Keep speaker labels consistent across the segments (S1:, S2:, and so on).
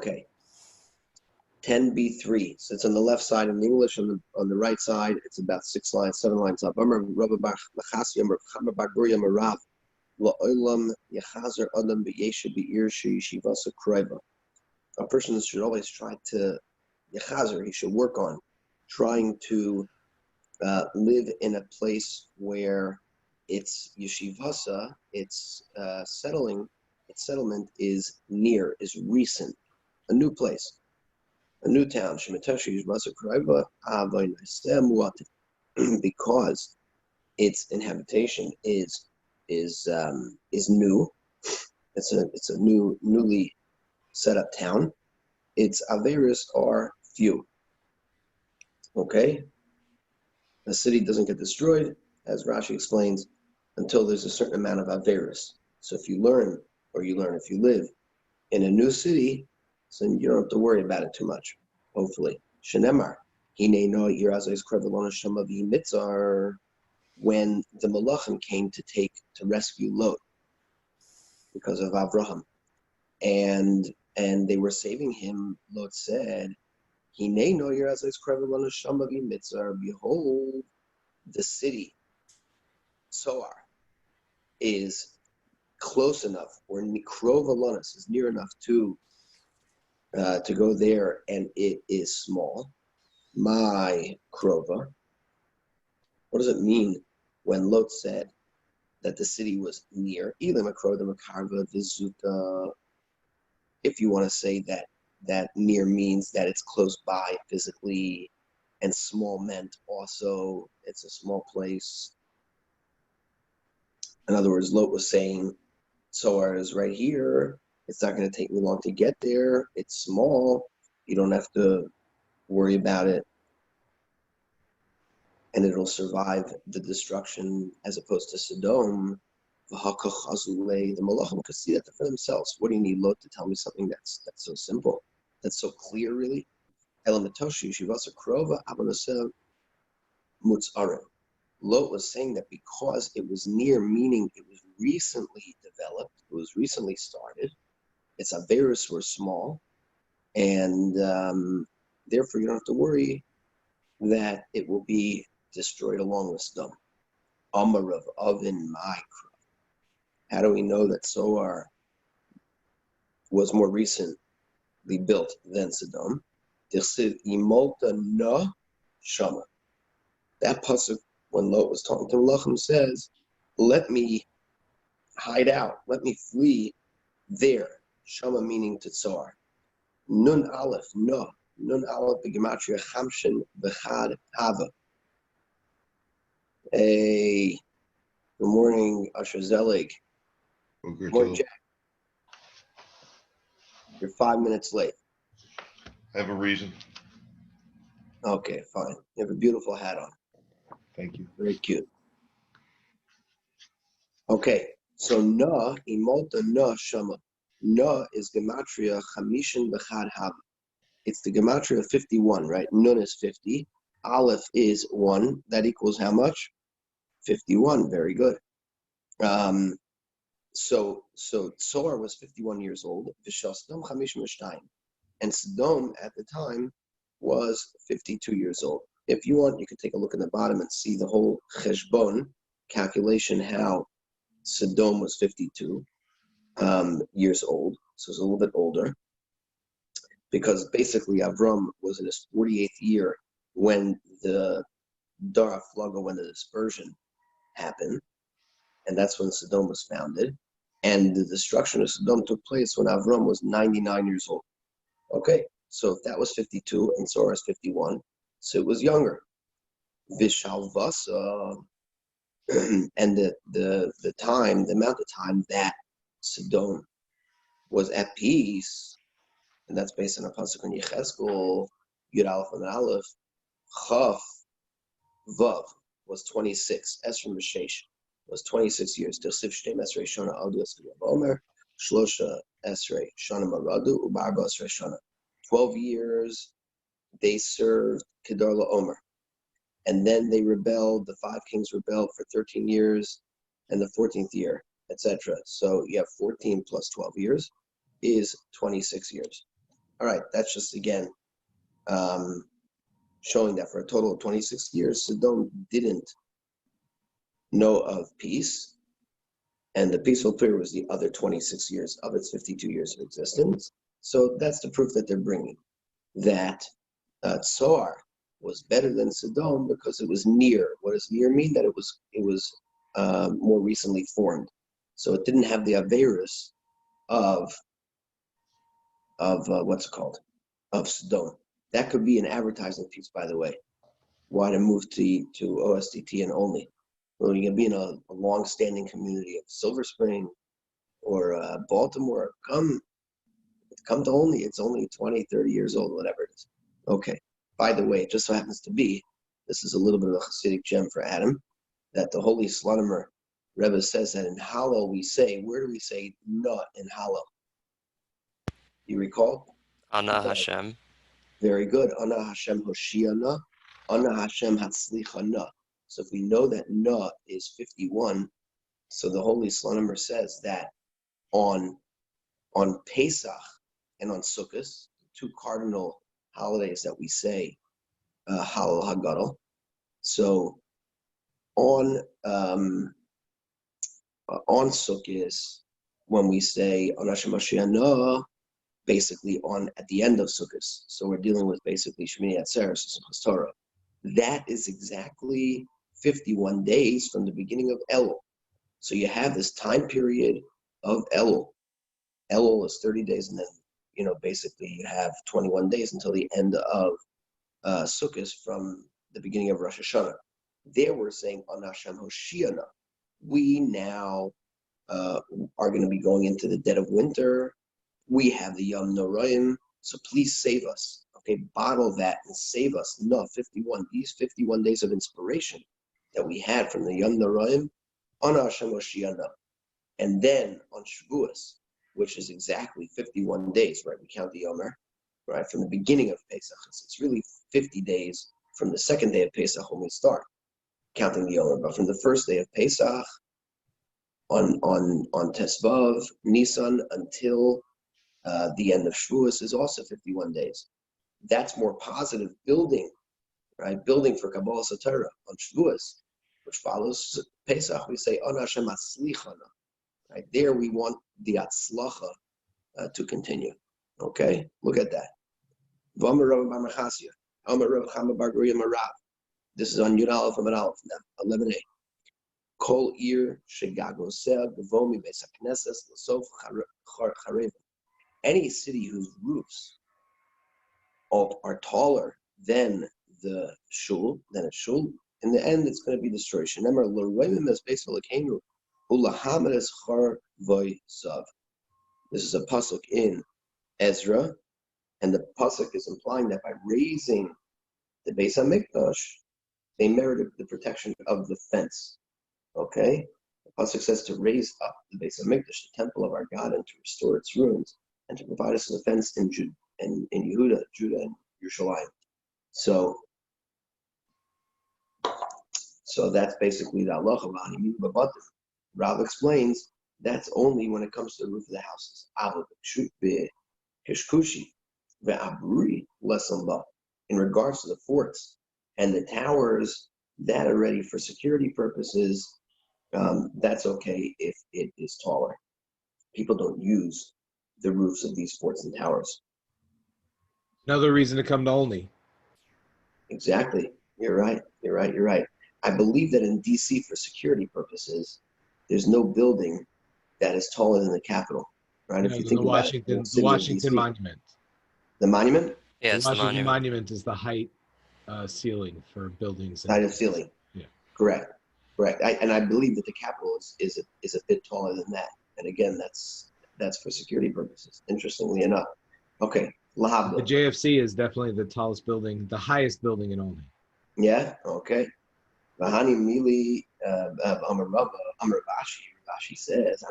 S1: Okay. 10b3. So it's on the left side in English. On the right side, it's about 7 lines up. A person should always try to yechazer. He should work on trying to live in a place where its yeshivasa, its settlement is near, is recent, a new place, a new town. Because its inhabitation is new. It's a newly set up town. Its averis are few. Okay, the city doesn't get destroyed, as Rashi explains, until there's a certain amount of averis. So if you learn if you live in a new city, so you don't have to worry about it too much. Hopefully, shenemar hine no yirazos krevelona shama v'mitzar. When the Malachim came to rescue Lot because of Avraham, and they were saving him, Lot said, behold, the city, Soar, is close enough, or Mikrov Alonis is near enough to go there, and it is small. My Krova. What does it mean when Lot said that the city was near? If you want to say that near means that it's close by physically, and small meant also it's a small place. In other words, Lot was saying, Soar is right here. It's not going to take me long to get there. It's small. You don't have to worry about it. And it'll survive the destruction, as opposed to Sodom. The Malachim could see that for themselves. What do you need Lot to tell me something that's so simple, that's so clear, really? Lot was saying that because it was near, meaning it was recently developed, it was recently started, its averis were small, and therefore you don't have to worry that it will be destroyed along with Sodom. Amarav Oven Ma'ikra. How do we know that Soar was more recently built than Sodom? Imolta na shama. That pasuk, when Lot was talking to Malachim, says, "Let me hide out, let me flee there." Shama meaning to Soar. Nun aleph no. Nun aleph b'gematria chamshin b'chad hava. Hey, good morning, Usher Zelig. Good morning, Jack. You're 5 minutes late.
S2: I have a reason.
S1: Okay, fine. You have a beautiful hat on.
S2: Thank you.
S1: Very cute. Okay, so na, imolta na shama. Na is gematria chamishin b'chad hava. It's the gematria of 51, right? Nun is 50. Aleph is 1. That equals how much? 51. Very good. So Tzor was 51 years old. V'shasdom chamish m'shtayim. And Sodom at the time was 52 years old. If you want, you can take a look at the bottom and see the whole cheshbon calculation, how Sodom was 52 years old. So it's a little bit older. Because basically Avraham was in his 48th year when the Dara Flaga, when the dispersion happened. And that's when Sodom was founded. And the destruction of Sodom took place when Avraham was 99 years old. Okay, so if that was 52 and Sora is 51, so it was younger. Vishalvasa, and the amount of time that Sodom was at peace, and that's based on a pasuk in Yechezkel, Yud Aleph and Aleph, Chaf Vav was 26. Esra Meshesh was 26 years. Tilsiv Shtem Esrei Shana Adu Esrei Omer, Shlosha Esrei Shana Maradu, Ubarba Esrei Shana. 12 years they served Kedar LaOmer. And then they rebelled, the 5 kings rebelled for 13 years, and the 14th year, etc. So you have 14 plus 12 years is 26 years. All right, that's just again showing that for a total of 26 years, Sodom didn't know of peace, and the peaceful period was the other 26 years of its 52 years of existence. So that's the proof that they're bringing, that Tsoar was better than Sodom because it was near. What does near mean? That it was more recently formed. So it didn't have the Averis of what's it called? Of Sodom. That could be an advertising piece, by the way. Why to move to OSDT and only? Well, you can be in a long-standing community of Silver Spring or Baltimore. Come to only. It's only 20, 30 years old, whatever it is. Okay. By the way, it just so happens to be, this is a little bit of a Hasidic gem for Adam, that the Holy Slonimer Rebbe says that in Hallel we say, where do we say not in Hallel? You recall?
S3: Ana Hashem.
S1: Very good. Ana Hashem Hoshiana. Ana Hashem Hatzlichana. So if we know that Na is 51, so the Holy Slonimer says that on Pesach and on Sukkot, two cardinal holidays that we say Halal Hagadol. So on Sukkot, when we say on Hashem Hoshiana, basically at the end of Sukkot. So we're dealing with basically Shmini Atzeres, Simchas Torah. That is exactly 51 days from the beginning of Elul. So you have this time period of Elul. Elul is 30 days, and then, basically you have 21 days until the end of Sukkot from the beginning of Rosh Hashanah. There we're saying, on Hashem Hoshiana, we now are going to be going into the dead of winter. We have the Yom Noraim, so please save us. Okay, bottle that and save us. No, 51. These 51 days of inspiration that we had from the Yom Noraim on Hashem Hoshiana. And then on Shavuos, which is exactly 51 days, right? We count the Yomer, right? From the beginning of Pesach. It's really 50 days from the second day of Pesach when we start counting the Yomer. But from the first day of Pesach on Tesvav, Nisan, until the end of Shavuos is also 51 days. That's more positive building, right? Building for Kabbalah Satara on Shavuos, which follows Pesach. We say, Ana Hashem Atzlichana. Right there, we want the Atzlacha to continue. Okay, look at that. V'amar Rav Bar Machasya, Amar Rav Chama Bar Guriya Marav. This is on Yud Aleph and Aleph now, 11a. Kol ir shegagoseh gavomi beis hakneses l'sof charev. Any city whose roofs are taller than the shul, in the end it's going to be destroyed. Shenemar l'roimim es beis v'lekenu ulahamad es char voy sav. This is a pasuk in Ezra, and the pasuk is implying that by raising the Beis HaMikdash, they merited the protection of the fence. Okay? The pasuk says to raise up the Beis HaMikdash, the temple of our God, and to restore its ruins, and to provide us with a fence in Yehuda, Judah, and Yerushalayim. So that's basically the halacha of Hanimim Babatim. Rav explains that's only when it comes to the roof of the houses. In regards to the forts and the towers that are ready for security purposes, that's okay if it is taller. People don't use the roofs of these forts and towers.
S4: Another reason to come to Olney.
S1: Exactly. You're right. I believe that in DC, for security purposes, there's no building that is taller than the Capitol. Right? If you think about it,
S4: the Washington Monument.
S1: The monument?
S3: Yeah,
S4: the Washington Monument is the height ceiling for buildings.
S1: Height of ceiling.
S4: Yeah.
S1: Correct. And I believe that the Capitol is a bit taller than that. And again, that's for security purposes, interestingly enough. Okay. Lahabda.
S4: The JFC is definitely the tallest building, the highest building in Olney.
S1: Yeah, okay. Vahani Mili Amar Ravashi. Ravashi says,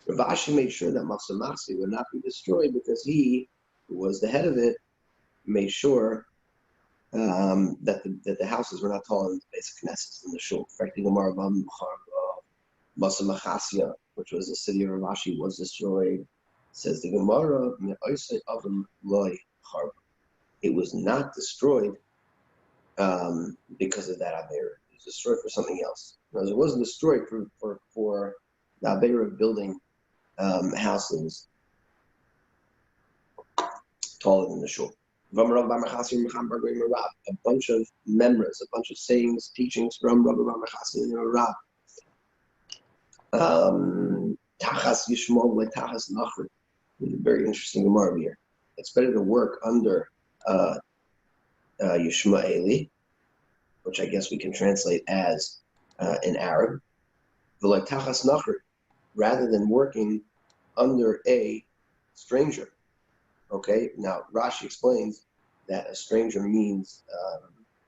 S1: Ravashi made sure that Masamasi would not be destroyed because he, who was the head of it, made sure that the houses were not taller than the basic Knesset in the shul. Masamachasya, which was the city of Ravashi, was destroyed. Says the Gemara, "Me'osei Avram loy harba." It was not destroyed because of that Avera. It was destroyed for something else. Because it wasn't destroyed for the Avera of building houses taller than the shul. A bunch of memories, a bunch of sayings, teachings from Rabbi Machasi and Rab. Tachas Yishmol like Tachas Nachri. Very interesting Gemara here. It's better to work under Yishmaeli, which I guess we can translate as in Arab, like Tachas Nachri, rather than working under a stranger. Okay, now Rashi explains that a stranger means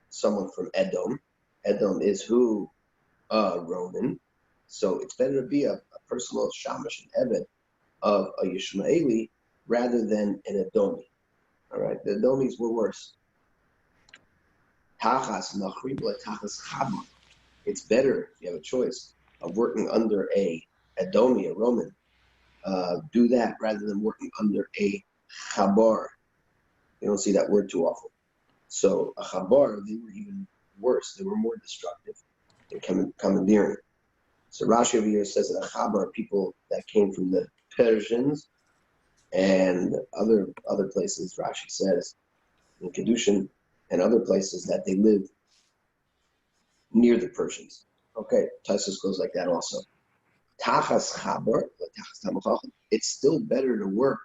S1: someone from Edom. Edom is who? Roman. So it's better to be a personal shamash and eved of a Yishmaeli rather than an Edomi. All right, the Edomis were worse. Tachas nachri like tachas chabi. It's better if you have a choice of working under a Edomi, a Roman. Do that rather than working under a chabar. You don't see that word too often. So a chabar, they were even worse. They were more destructive and commandeering. So Rashi over here says that a chabar are people that came from the Persians and other places. Rashi says in Kedushin and other places that they lived near the Persians. Okay, Taisus goes like that also. Tachas chabar, tachas tamachachim. It's still better to work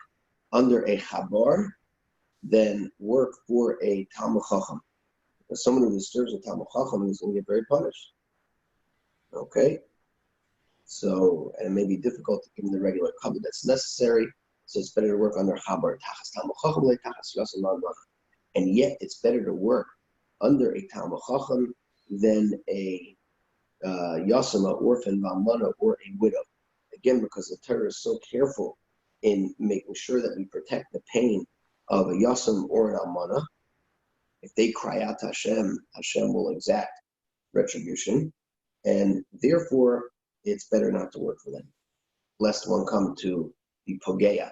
S1: under a chabar than work for a Talmud Chacham. Because someone who disturbs a Talmud Chacham is going to get very punished. Okay? So, and it may be difficult to give him the regular cover that's necessary. So it's better to work under Chabar, Tachas Talmud Chacham, like Tachas Yosem La'Mana. And yet it's better to work under a Talmud Chacham than a Yosem, an orphan, La'Mana, or a widow. Again, because the Torah is so careful in making sure that we protect the pain of a Yosem or an Almana. If they cry out to Hashem, Hashem will exact retribution. And therefore, it's better not to work for them, lest one come to be pogeya,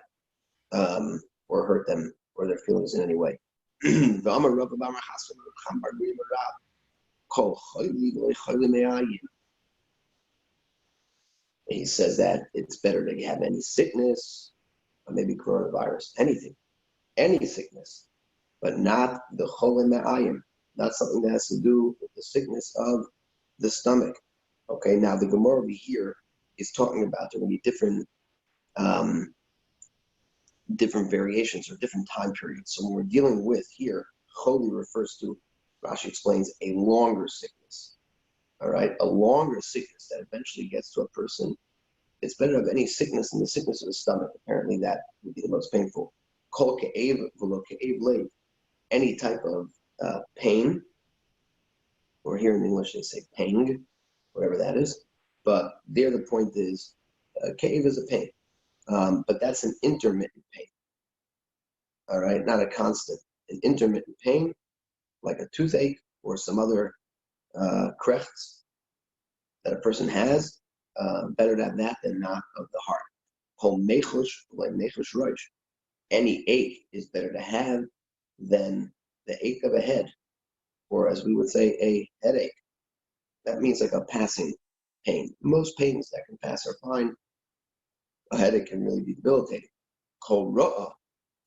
S1: or hurt them or their feelings in any way. He says that it's better to have any sickness, or maybe coronavirus, anything, any sickness, but not the chol me'ayim, not something that has to do with the sickness of the stomach. Okay, now the Gemara over here is talking about there will be different variations or different time periods. So when we're dealing with here, choli refers to, Rashi explains, a longer sickness. All right, a longer sickness that eventually gets to a person. It's better to have any sickness than the sickness of the stomach. Apparently, that would be the most painful. Kol ke'ev v'lo ke'ev leiv. Any type of pain, or here in English they say pang, whatever that is. But there the point is, ke'ev is a pain, but that's an intermittent pain. All right, not a constant. An intermittent pain, like a toothache or some other krechts that a person has. Better to have that than not of the heart. Kol mechush like mechush rosh. Any ache is better to have than the ache of a head, or as we would say, a headache. That means like a passing pain. Most pains that can pass are fine. A headache can really be debilitating. Kol ra'ah,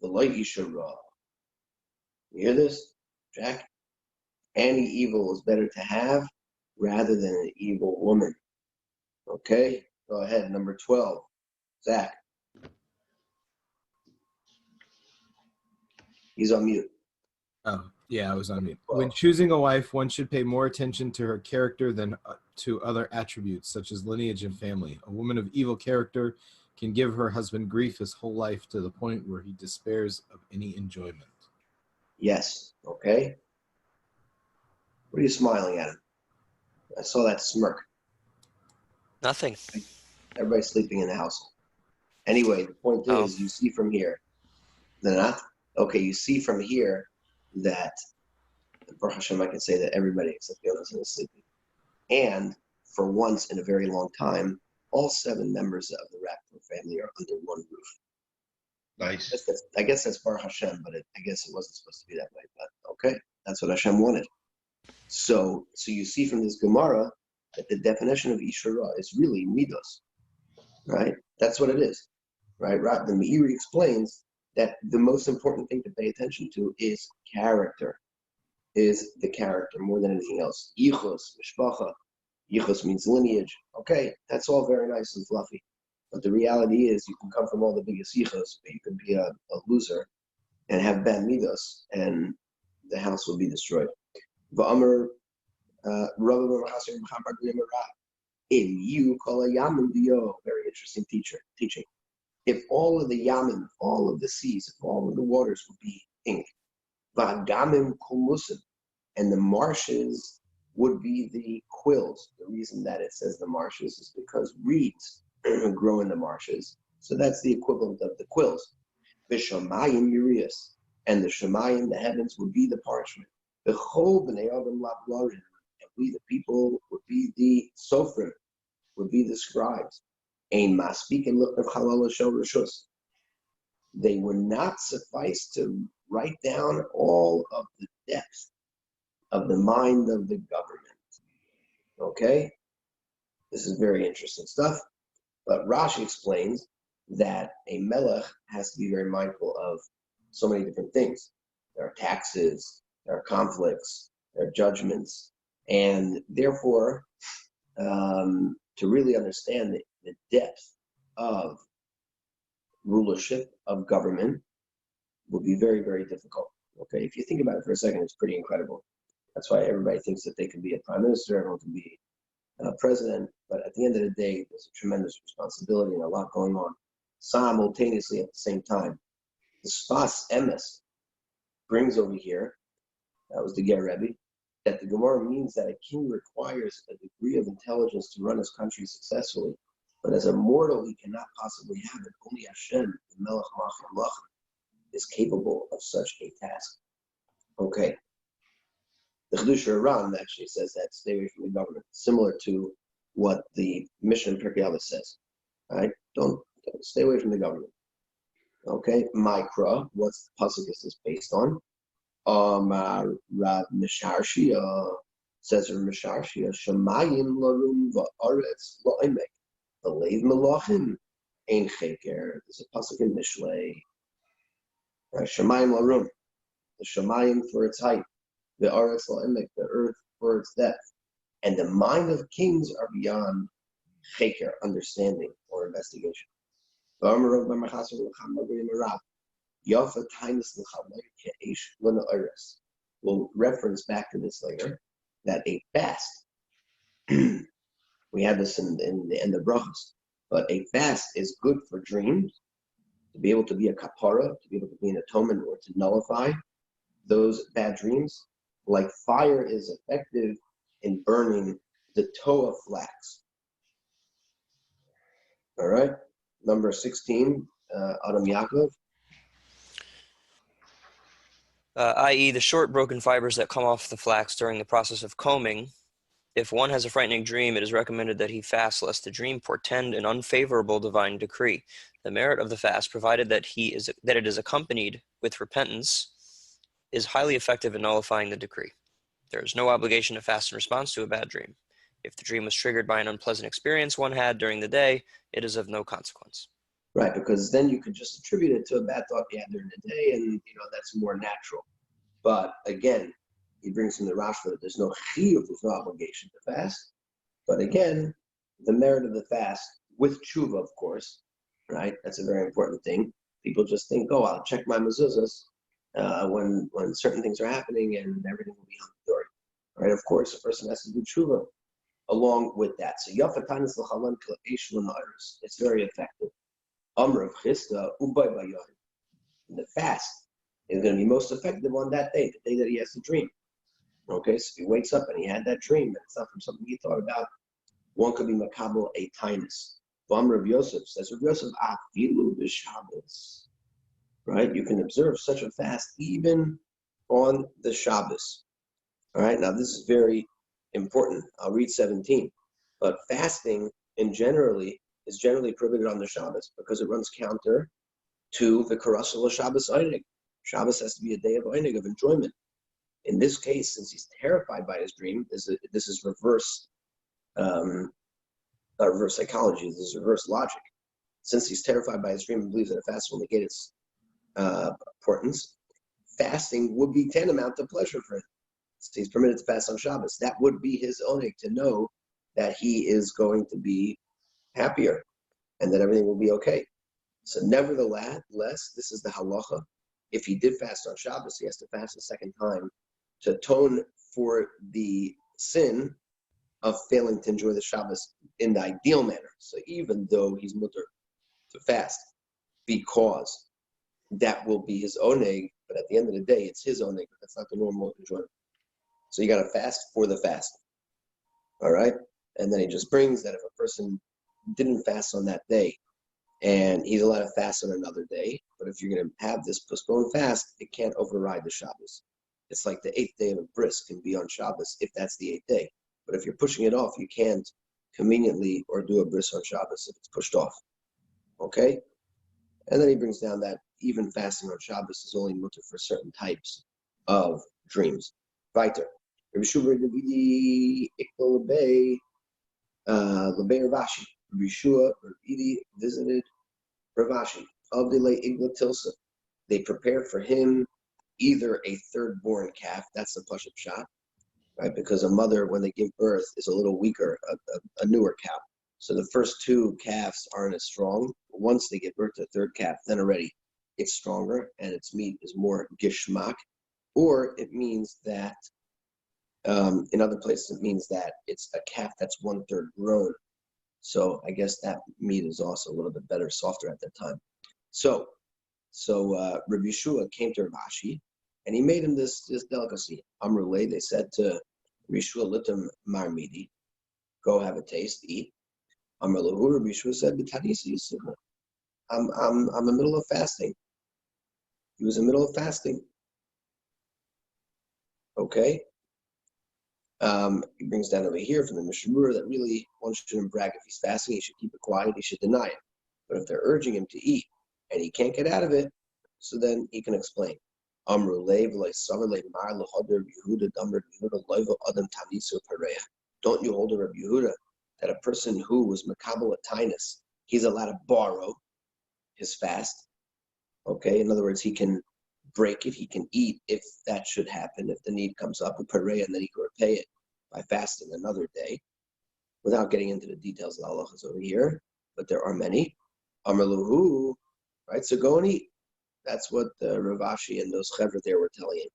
S1: the light yisha ra'ah. You hear this, Jack? Any evil is better to have rather than an evil woman. Okay, go ahead. Number 12, Zach. He's on mute.
S4: Oh, yeah, I was on mute. When choosing a wife, one should pay more attention to her character than to other attributes, such as lineage and family. A woman of evil character can give her husband grief his whole life to the point where he despairs of any enjoyment.
S1: Yes, okay. What are you smiling at him? I saw that smirk.
S3: Nothing.
S1: Everybody's sleeping in the house. Anyway, the point is, you see from here, you see from here that, Baruch Hashem, I can say that everybody except Yonasan is sleeping. And for once in a very long time, all 7 members of the Rappaport family are under one roof.
S2: Nice.
S1: I guess that's Baruch Hashem, but I guess it wasn't supposed to be that way. But okay, that's what Hashem wanted. So you see from this Gemara that the definition of Ishara is really midos, right? That's what it is, right? The Meiri explains that the most important thing to pay attention to is character, is the character more than anything else. Yichus, mishpacha. Yichus means lineage. Okay, that's all very nice and fluffy. But the reality is you can come from all the biggest yichus, but you can be a loser and have bad midos, and the house will be destroyed. V'amar if you call a yamin dio, very interesting teaching. If all of the yamin, all of the seas, if all of the waters would be ink, v'agamim kumusim, and the marshes would be the quills. The reason that it says the marshes is because reeds grow in the marshes. So that's the equivalent of the quills. V'shamayim urias, and the shamayim, the heavens, would be the parchment. V'chol b'nei adam lablarim, and we, the people, would be the sofrim, would be the scribes. Ein maspik and look of halal shel rishus. They would not suffice to write down all of the depth of the mind of the government. Okay? This is very interesting stuff. But Rashi explains that a melech has to be very mindful of so many different things. There are taxes, there are conflicts, there are judgments, and therefore, to really understand the depth of rulership, of government, would be very, very difficult. Okay, if you think about it for a second, it's pretty incredible. That's why everybody thinks that they can be a prime minister, everyone can be a president, but at the end of the day, there's a tremendous responsibility and a lot going on simultaneously at the same time. The Spas Emes brings over here, that was the Ger Rabbi, that the Gemara means that a king requires a degree of intelligence to run his country successfully, but as a mortal, he cannot possibly have it. Only Hashem, the Melech Malach, is capable of such a task. Okay. The Chedush Iran actually says that stay away from the government, similar to what the Mishnah in Pirkei Avos says. All right, don't stay away from the government. Okay, Mikra, what's the pasuk this is based on? Rav Misharshia says Rav Misharshia, Shemayim larum va'aretz lo'imek, v'leiv melachim ein cheker. There's a pasuk in Mishlei. Shemayim larum, the Shemayim for its height, the Aretz La'imek, the earth for its depth, and the mind of kings are beyond cheker, understanding or investigation. We'll reference back to this later, that a fast, we have this in the end of brachos, but a fast is good for dreams, to be able to be a kapara, to be able to be an atonement or to nullify those bad dreams, like fire is effective in burning the toe of flax. All right, number 16, Adam Yaakov.
S3: I.e. the short broken fibers that come off the flax during the process of combing. If one has a frightening dream, it is recommended that he fast lest the dream portend an unfavorable divine decree. The merit of the fast, provided that it is accompanied with repentance, is highly effective in nullifying the decree. There is no obligation to fast in response to a bad dream. If the dream was triggered by an unpleasant experience one had during the day, it is of no consequence.
S1: Right, because then you could just attribute it to a bad thought you had during the day, and that's more natural. But again, he brings from the Rashba that there's no chiyuv, there's no obligation to fast. But again, the merit of the fast, with tshuva, of course, right? That's a very important thing. People just think, oh, I'll check my mezuzahs when certain things are happening and everything will be hunky-dory. Right? Of course, a person has to do tshuva along with that. So yafatanis l'chalan k'le'esh l'nairis. It's very effective. Amr of chista ubay bayoy. The fast is going to be most effective on that day, the day that he has the dream. Okay, so if he wakes up and he had that dream, and it's not from something he thought about, one could be makabel a tinus. Amr of Yosef says, Rav Yosef, afilu b'Shabbos. Right, you can observe such a fast even on the Shabbos. All right, now this is very important. I'll read 17. But fasting is generally prohibited on the Shabbos because it runs counter to the Karasal Shabbos Einig. Shabbos has to be a day of Einig, of enjoyment. In this case, since he's terrified by his dream, this is reverse, not reverse psychology, this is reverse logic. Since he's terrified by his dream and believes that a fast will negate its importance, fasting would be tantamount to pleasure for him. So he's permitted to fast on Shabbos. That would be his onig, to know that he is going to be happier and that everything will be okay. So nevertheless, this is the halacha. If he did fast on Shabbos, he has to fast a second time to atone for the sin of failing to enjoy the Shabbos in the ideal manner. So even though he's mutter to fast, because that will be his oneg, but at the end of the day, it's his oneg. That's not the normal enjoyment. So you got to fast for the fast. All right? And then he just brings that if a person didn't fast on that day, and he's allowed to fast on another day, but if you're going to have this postponed fast, it can't override the Shabbos. It's like the 8th day of a bris can be on Shabbos if that's the 8th day. But if you're pushing it off, you can't conveniently or do a bris on Shabbos if it's pushed off. Okay? And then he brings down that even fasting on Shabbos is only mutter for certain types of dreams. Weiter. Rabbi Shua Lebei Ravashi. Rabbi Shua visited Ravashi. Avdile Igla Tilsa. They prepared for him either a third-born calf, that's the push-up shot, right? Because a mother, when they give birth, is a little weaker, a newer cow. So the first two calves aren't as strong. Once they give birth to a third calf, then already it's stronger and its meat is more gishmak. Or it means that, in other places, it means that it's a calf that's 1/3 grown. So I guess that meat is also a little bit better, softer at that time. So Rabbi Shua came to Ravashi, and he made him this delicacy. Amrulay, they said to Rabbi Shua, litum marmidi, go have a taste, eat. Amrlahu, Rabbi Shua said, I'm in the middle of fasting. He was in the middle of fasting. Okay. He brings down over here from the Mishnah that really one shouldn't brag if he's fasting. He should keep it quiet. He should deny it. But if they're urging him to eat and he can't get out of it, so then he can explain. Don't you hold a Rabbi Yehuda that a person who was makabel a tinus, he's allowed to borrow his fast? Okay, in other words, he can break it, he can eat if that should happen, if the need comes up, and then he can repay it by fasting another day, without getting into the details of the halachas over here, but there are many. Amrluhu, right? So go and eat. That's what Ravashi and those chevra there were telling him.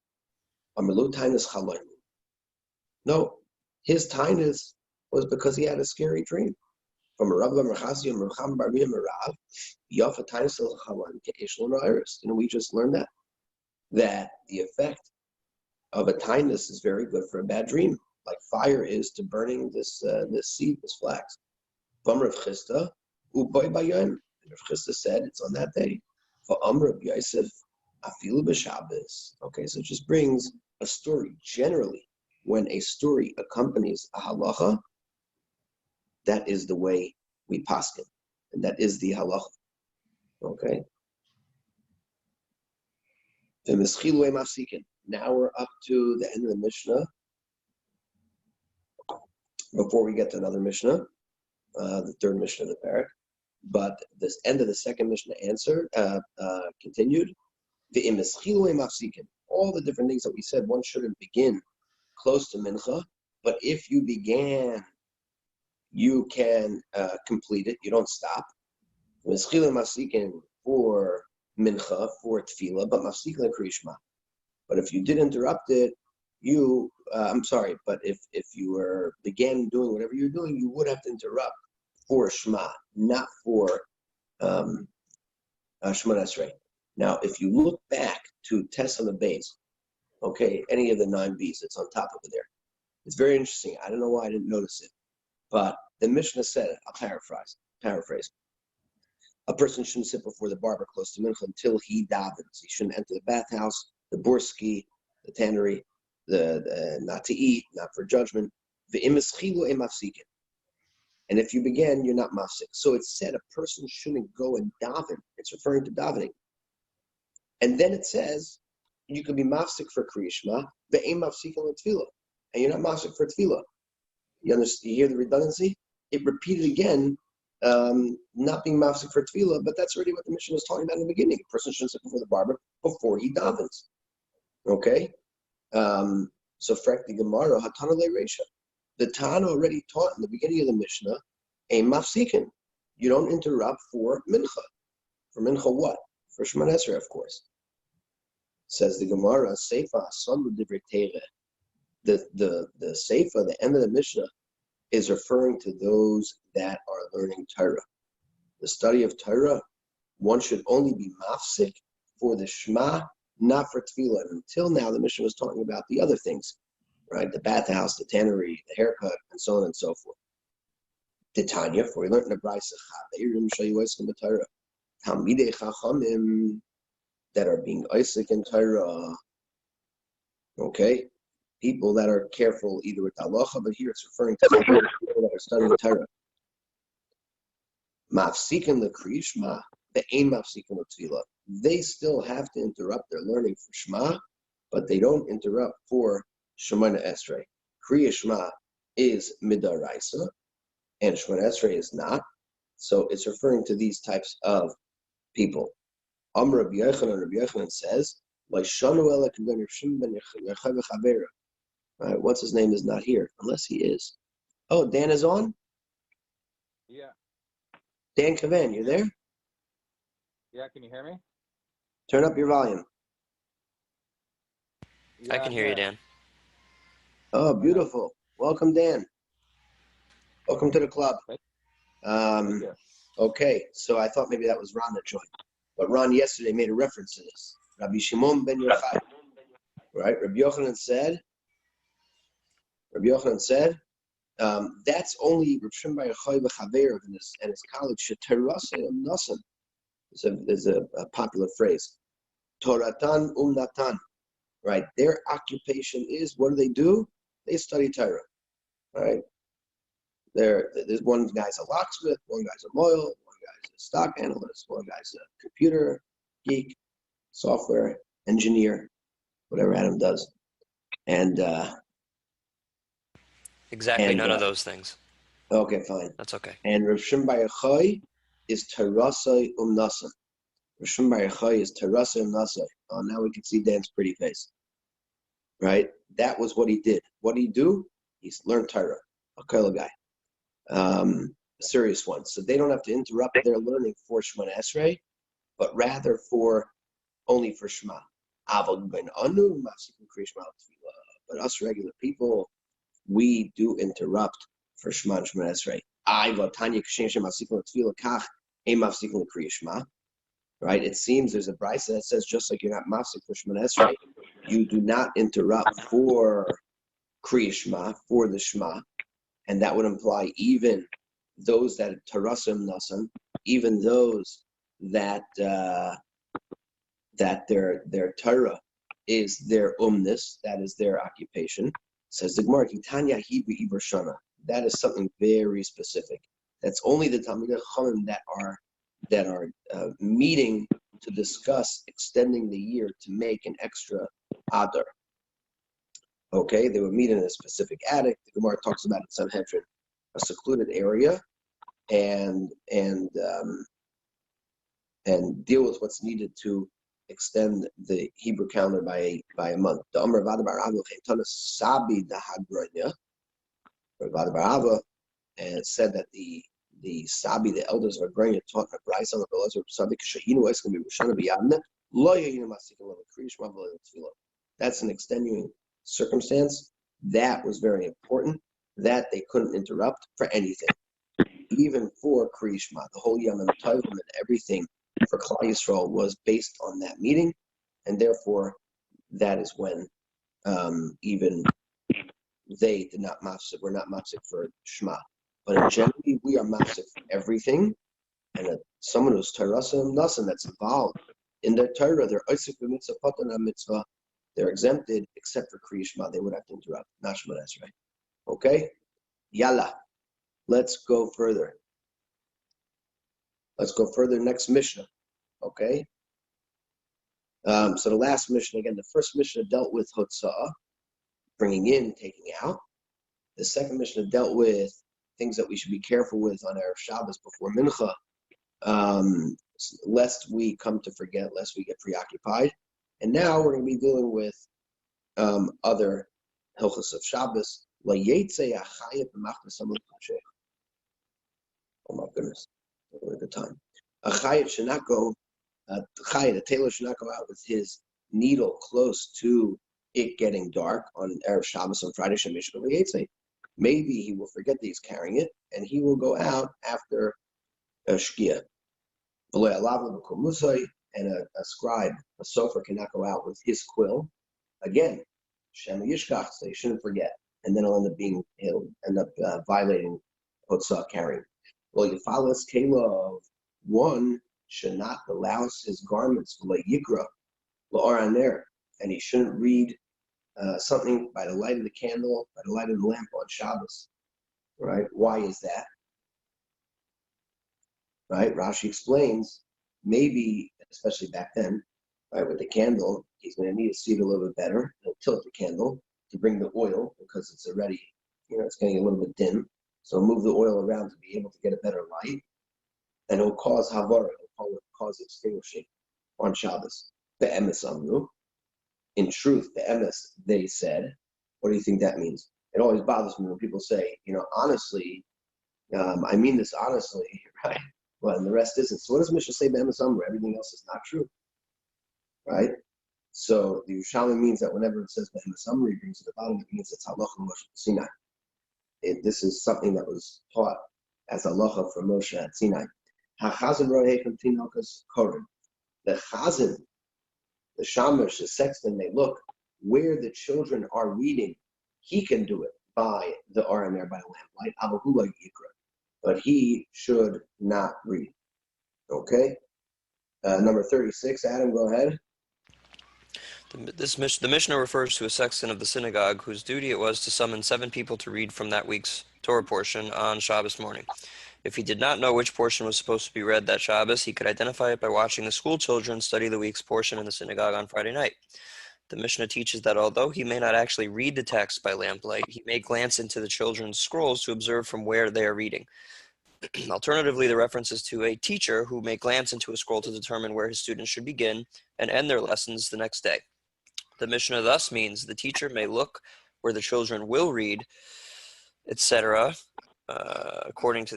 S1: Amrlu tinus chalayim. No, his tinus was because he had a scary dream. From a Rabbi Merchasi and Mercham Barbia Merav, Yafa tinus chalayim ke'eshel iris. We just learned that the effect of a tinus is very good for a bad dream, like fire is to burning this seed, this flax. From Rav Chisda, uboy bayom. Rav Chisda said it's on that day. For Rav Yosef, afilu b'Shabbos. Okay, so it just brings a story. Generally, when a story accompanies a halacha, that is the way we paskin, and that is the halacha. Okay. Now we're up to the end of the Mishnah. Before we get to another Mishnah, the third Mishnah of the parak, but this end of the second Mishnah continued. All the different things that we said, one shouldn't begin close to mincha, but if you began, you can complete it. You don't stop. For mincha, for tefillah, but mafsik krishma. But if you did interrupt it, but if you began doing whatever you're doing, you would have to interrupt for shema, not for shema esrei. Now, if you look back to Tess on the base, okay, any of the 9 B's, it's on top over there. It's very interesting. I don't know why I didn't notice it, but the Mishnah said it. I'll paraphrase. A person shouldn't sit before the barber close to mincha until he davens. He shouldn't enter the bathhouse, the borski, the tannery, the not to eat, not for judgment. And if you began, you're not mafsik. So it said a person shouldn't go and daven. It's referring to davening And then it says you could be mafsik for Kriya Shema, ve'ein mafsikin l'tefillah, and you're not mafsik for tefillah. You understand? You hear the redundancy? It repeated again, not being mafsik for tefillah, but that's already what the Mishnah was talking about in the beginning. A person shouldn't sit before the barber before he davens. Okay? So frek the Gemara, Hatana le Reisha. The Tana already taught in the beginning of the Mishnah, a mafsikin. You don't interrupt for mincha. For mincha what? For Shemon Esrei, of course. Says the Gemara, Seifa Asan L'Divrei Teireh. The Seifa, the end of the Mishnah, is referring to those that are learning Torah. The study of Torah, one should only be mafsik for the Shema, not for Tefillah. And until now, the Mishnah was talking about the other things, right? The bathhouse, the tannery, the haircut, and so on and so forth. Titania, for we learned in the Brisa, Talmidei Chachamim, that are being Isaac in Torah, okay? People that are careful either with halacha, but here it's referring to people that are studying Torah. Mafsikin l'Kriya Shema, ve'ein mafsikin l'Tefillah. They still have to interrupt their learning for Shema, but they don't interrupt for Shemona Esrei. Kriya Shema is midaraisa, and Shemona Esrei is not. So it's referring to these types of people. Rabbi Yochanan says, right, what's his name is not here, unless he is. Oh, Dan is on?
S5: Yeah.
S1: Dan Kavan, you there?
S5: Yeah, can you hear me?
S1: Turn up your volume.
S5: Yeah,
S3: I can hear you, Dan.
S1: Oh, beautiful. Welcome, Dan. Welcome to the club.
S5: Thank you.
S1: Okay, so I thought maybe that was Ron that joined. But Ron yesterday made a reference to this. Rabbi Shimon ben Yochai. Right? Rabbi Yochanan said, that's only Rav Shimon bar Yochai v'chaveirav and his college sheterasei nasan. There's a popular phrase. Toratan natan. Right? Their occupation is, what do? They study Torah. Right? There's one guy's a locksmith, one guy's a moil, one guy's a stock analyst, one guy's a computer geek, software engineer, whatever Adam does. And
S3: Exactly, none of those things.
S1: Okay, fine.
S3: That's okay.
S1: And Rav Shimon bar Yochai is Terasai Nasan. Rav Shimon bar Yochai is Terasai Nasan. Oh, now we can see Dan's pretty face. Right? That was what he did. What did he do? He's learned Torah. A Koil guy. A serious one. So they don't have to interrupt their learning for Shemona Esrei, but rather only for Shema. But us regular people, we do interrupt for Shema and Shemona Esrei. Right? It seems there's a brisa that says just like you're not mafsik for Shemona Esrei, you do not interrupt for Kriya Shema, for the Shema, and that would imply even those that tarasim nasan, even those that their Torah is their that is their occupation. Says the Gemara, Tanya Hebrew Ibrashana. That is something very specific. That's only the Talmidei Chachamim that are meeting to discuss extending the year to make an extra Adar. Okay, they would meet in a specific attic. The Gemara talks about it in Sanhedrin, a secluded area, and deal with what's needed to extend the Hebrew calendar by a month. The Amar Vada Bar Ava Sabi the Hagranya. Vada Bar Ava and said that the Sabi, the elders of Agranya, taught in a Brisa on the Belazar Sabi Shahinu is going to be Roshana B'Yavne. Lo Yehinu Masikim Lev Kriya Shema V'Leil Tefillah. That's an extenuating circumstance. That was very important. That they couldn't interrupt for anything, even for Kriya Shema. The whole Yom and Tovim and everything for Klal Yisrael was based on that meeting, and therefore that is when even they did not mafsik. We're not mafsik for Shema, but in general we are mafsik for everything. And someone who's Torasim Nasan, that's involved in their Torah, they're Isaac b'mitzvah patana mitzvah. They're exempted except for Kriya Shema. They would have to interrupt. Not Shemona Esrei. Okay? Yalla. Let's go further. Next Mishnah. Okay? So the last Mishnah, again, the first Mishnah dealt with Hotzah, bringing in, taking out. The second Mishnah dealt with things that we should be careful with on Erev Shabbos before Mincha, lest we come to forget, lest we get preoccupied. And now we're going to be dealing with other Hilchos of Shabbos. Oh my goodness, what a good time. A Chayat should not go, the tailor should not go out with his needle close to it getting dark on Erev Shabbos on Friday. Maybe he will forget that he's carrying it, and he will go out after a Shkia. And a scribe, a sofer, cannot go out with his quill. Again, Shema Yishkach, so you shouldn't forget. And then he'll end up violating Hotzah carrying. Well, you follow this kela of one should not blouse his garments yikra la'aran there, and he shouldn't read something by the light of the candle, by the light of the lamp on Shabbos. Right? Why is that? Right? Rashi explains, maybe, especially back then, right, with the candle, he's going to need to see it a little bit better. He'll tilt the candle to bring the oil because it's already, it's getting a little bit dim. So move the oil around to be able to get a better light. And it'll cause havara, it'll cause extinguishing on Shabbos. The emes amru. In truth, the emes, they said. What do you think that means? It always bothers me when people say, honestly, I mean this honestly, right? Well, and the rest isn't. So what does Mishnah say, be'emes amru? Everything else is not true, right? So the Yerushalmi means that whenever it says be'emes amru, it brings to the bottom, it means it's halacha Moshe Sinai. This is something that was taught as halacha from Moshe at Sinai. HaChazan ro'ehechem tinokas koren. The Chazan, the Shamash, the sexton, they look where the children are reading. He can do it by the Aron there, by the lamplight. Abahu yikra, but he should not read. Okay. Number 36. Adam, go ahead.
S3: The Mishnah refers to a sexton of the synagogue whose duty it was to summon 7 people to read from that week's Torah portion on Shabbos morning. If he did not know which portion was supposed to be read that Shabbos, he could identify it by watching the school children study the week's portion in the synagogue on Friday night. The Mishnah teaches that although he may not actually read the text by lamplight, he may glance into the children's scrolls to observe from where they are reading. Alternatively, the reference is to a teacher who may glance into a scroll to determine where his students should begin and end their lessons the next day. The Mishnah thus means the teacher may look where the children will read, etc. According to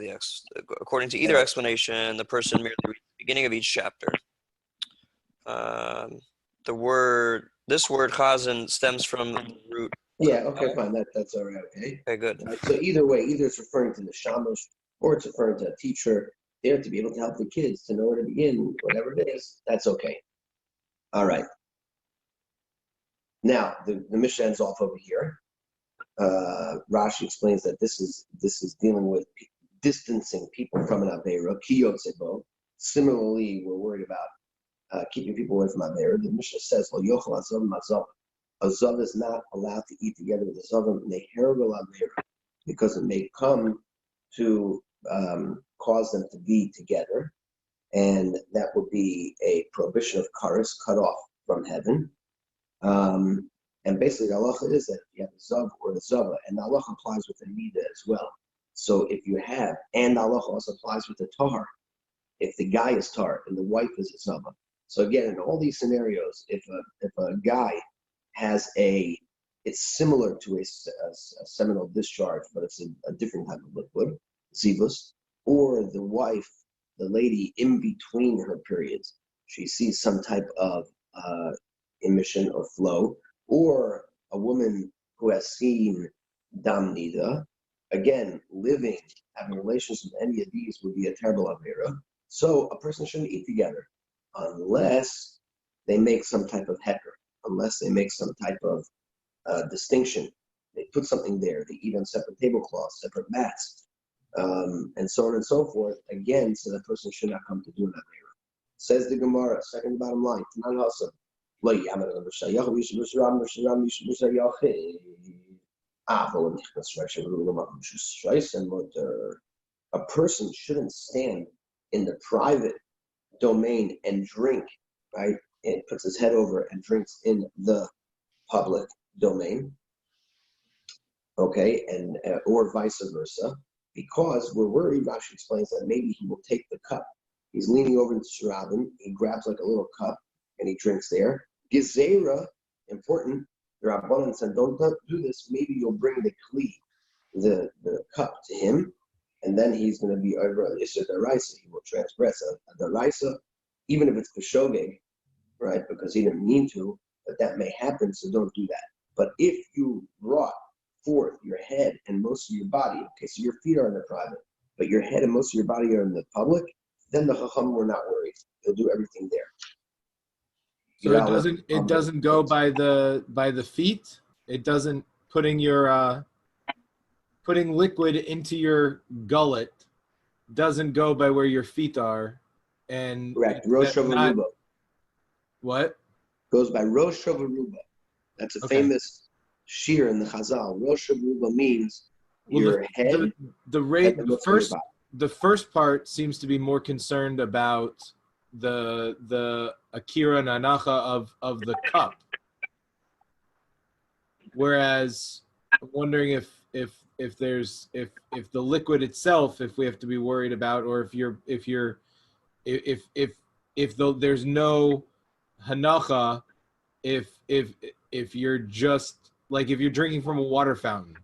S3: either explanation, the person merely reads the beginning of each chapter. This word chazan stems from the root.
S1: Yeah, okay, fine. That's all right, okay?
S3: Okay, good.
S1: Right, so either way, either it's referring to the shamash or it's referring to a teacher there to be able to help the kids to know where to begin, whatever it is, that's okay. All right. Now, the Mishnah ends off over here. Rashi explains that this is dealing with distancing people from an Aveira, kiyotzebo. Similarly, we're worried about keeping people away from Aveira. The Mishnah says, Lo yochel azav mazav. A zav is not allowed to eat together with a zav because it may come to cause them to be together, and that would be a prohibition of kares, cut off from heaven. And basically, the halacha is that if you have a zav or a zava, and the halacha applies with the nida as well. So if you have, and the halacha also applies with the tahar, if the guy is tahar and the wife is a zava. So again, in all these scenarios, if a guy has it's similar to a seminal discharge, but it's a different type of liquid, zivus, or the wife, the lady in between her periods, she sees some type of emission or flow, or a woman who has seen dam nida, again, having relations with any of these would be a terrible avera. So a person shouldn't eat together unless they make some type of heter, unless they make some type of distinction. They put something there. They eat on separate tablecloths, separate mats, and so on and so forth. Again, so that person should not come to do an avera. Says the Gemara, second bottom line, Tanan Hasan. A person shouldn't stand in the private domain and drink, right? and puts his head over and drinks in the public domain, okay, and or vice versa, because we're worried, Rashi explains, that maybe he will take the cup. He's leaning over the Shirabim, he grabs like a little cup, and he drinks there. Gezerah, important, the Rabbanan said, don't do this, maybe you'll bring the kli, the cup to him, and then he's going to be over an Isser Daraisa. He will transgress a Daraisa, even if it's Kashogeg, right? Because he didn't mean to, but that may happen, so don't do that. But if you brought forth your head and most of your body, okay, so your feet are in the private, but your head and most of your body are in the public, then the Chacham were not worried. They'll do everything there.
S4: So it doesn't go by the feet. It doesn't putting liquid into your gullet doesn't go by where your feet are, and
S1: correct. Rosh Havaruba.
S4: What?
S1: Goes by Rosh Havaruba. That's a famous shir in the Chazal. Rosh Havaruba means your head.
S4: The first part seems to be more concerned about the akira and anacha of the cup, whereas I'm wondering if the liquid itself, if we have to be worried about, or if there's no hanacha, if you're just like, if you're drinking from a water fountain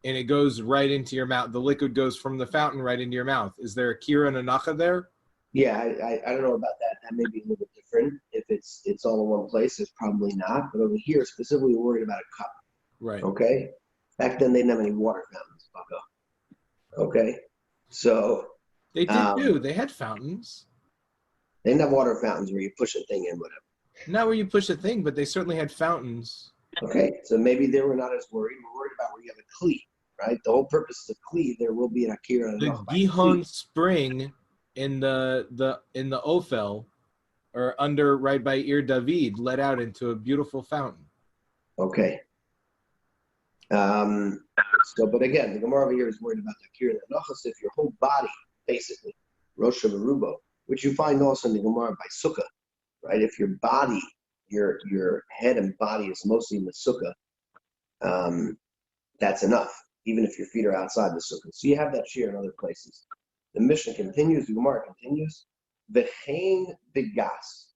S4: and it goes right into your mouth, the liquid goes from the fountain right into your mouth. Is there a kira and anacha there?
S1: Yeah, I don't know about that. That may be a little bit different. If it's all in one place, it's probably not. But over here, specifically worried about a cup.
S4: Right.
S1: Okay. Back then, they didn't have any water fountains, bucko. Okay. So
S4: they did too. They had fountains.
S1: They didn't have water fountains where you push a thing in, whatever.
S4: Not where you push a thing, but they certainly had fountains.
S1: Okay, so maybe they were not as worried. We're worried about where you have a kli, right? The whole purpose of the kli, there will be an akira.
S4: The Gihon spring in the Ophel, or under right by Ir David, led out into a beautiful fountain.
S1: Okay. But again, the Gemara over here is worried about the akira and anachas. If your whole body, basically, Rosh Havaruba, which you find also in the Gemara by Sukkah, right? If your body, your head and body is mostly in the Sukkah, that's enough, even if your feet are outside the Sukkah. So you have that shear in other places. The Mishnah continues, the Gemara continues, V'chein begas.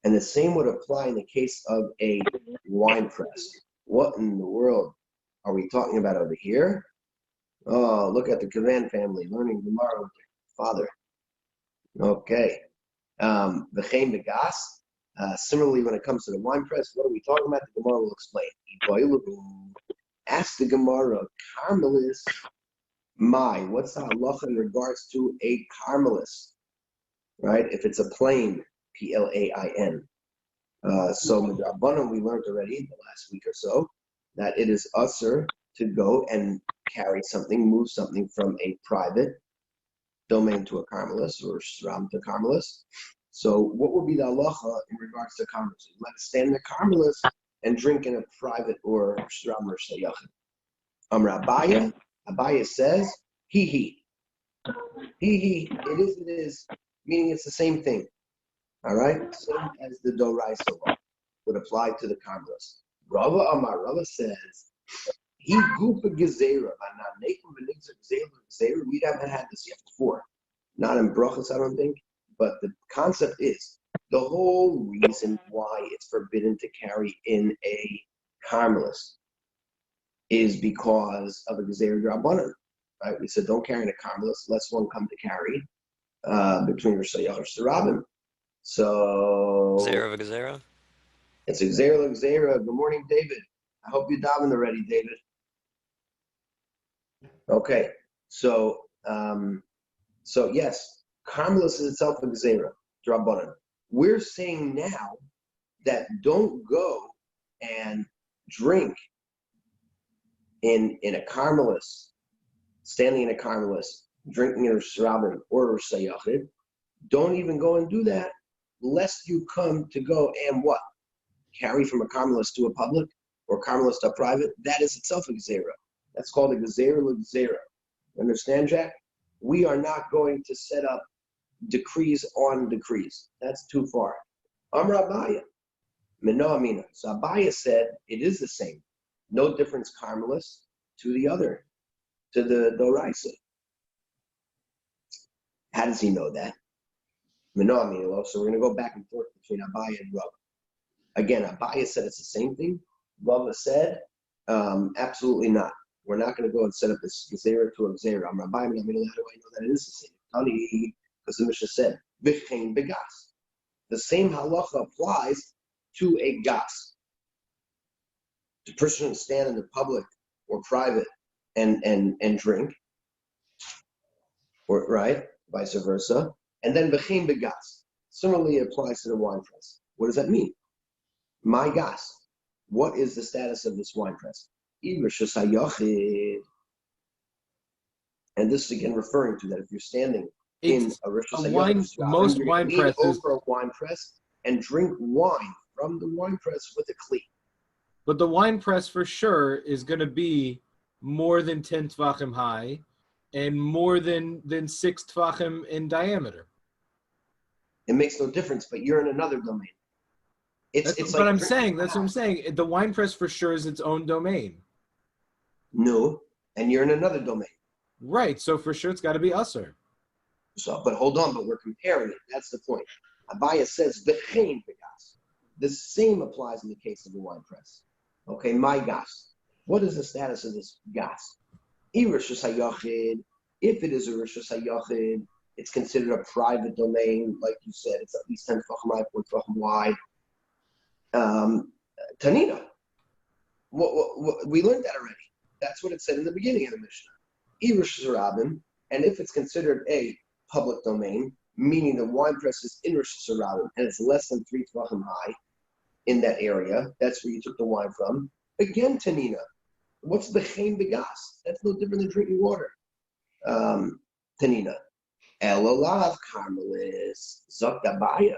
S1: And the same would apply in the case of a wine press. What in the world are we talking about over here? Oh, look at the Kavan family learning Gemara with their father. Okay. V'chein begas. Similarly, when it comes to the wine press, what are we talking about? The Gemara will explain. Ask the Gemara, Carmelis, what's the halacha in regards to a Carmelis, right? If it's a plain, Plain. So Midrabanan, we learned already the last week or so that it is usher to go and carry something, move something from a private domain to a Carmelis or Shram to Carmelis. So what would be the halacha in regards to Carmelis? You might stand in a Carmelis and drink in a private or Shram or Shayachim. Abaya says, it is, meaning it's the same thing. All right? Same as the Doraisa law would apply to the Carmelis. Rava says, he gupa gezerah, we haven't had this yet before. Not in brachas, I don't think. But the concept is, the whole reason why it's forbidden to carry in a Carmelis is because of a Gezerah Rabbanan, right? We said don't carry in a Carmelis, lest one come to carry between Rosh Hashanah and Rabim. So
S3: Gezerah of a Gezerah?
S1: It's a Gezerah. Good morning, David. I hope you're davening already, David. Okay, so yes, Carmelis is itself a Gezerah, Rabbanan. We're saying now that don't go and drink in a Carmelis, standing in a Carmelis, drinking in a Rabban or a Sayachid. Don't even go and do that, lest you come to go and what? Carry from a Carmelis to a public or Carmelis to a private. That is itself a Gezerah. That's called a Gezerah l'Gezerah. Understand, Jack? We are not going to set up decrees on decrees. That's too far. Amra Abaya. Mino Amina. So Abaya said it is the same. No difference, Carmelis, to the other, to the Doraisa. How does he know that? Mino Amina. So we're going to go back and forth between Abaya and Rav. Again, Abaya said it's the same thing. Rav said, absolutely not. We're not going to go and set up this Gezerah to a Gezerah. I'm Rabbi, how do I know that it is the same? Tani, because the Mishnah said, V'chein begas. The same halacha applies to a gas. The person can stand in the public or private and drink, or right, vice versa. And then v'chein begas. Similarly, it applies to the wine press. What does that mean? My gas. What is the status of this wine press? And this is again referring to that if you're standing in a
S4: wine, most wine presses
S1: over a wine press and drink wine from the wine press with a kli.
S4: But the wine press for sure is going to be more than 10 tvachim high and more than 6 tvachim in diameter.
S1: It makes no difference, but you're in another domain.
S4: That's what I'm saying. The wine press for sure is its own domain.
S1: No, and you're in another domain.
S4: Right, so for sure it's got to be usher.
S1: So, but hold on, but we're comparing it. That's the point. Abaya says v'chein begas. The same applies in the case of the wine press. Okay, my gas. What is the status of this gas? If it is a rishus hayachid, it's considered a private domain, like you said. It's at least 10 tvachim high, 4 tvachim wide. Tanina. We learned that already. That's what it said in the beginning of the Mishnah. And if it's considered a public domain, meaning the wine press is in Rosh Hashanah and it's less than 3 tvachim high in that area, that's where you took the wine from. Again, Tanina. What's the chein begas? That's no different than drinking water. Tanina. Elolav Carmelis Zokdabaya.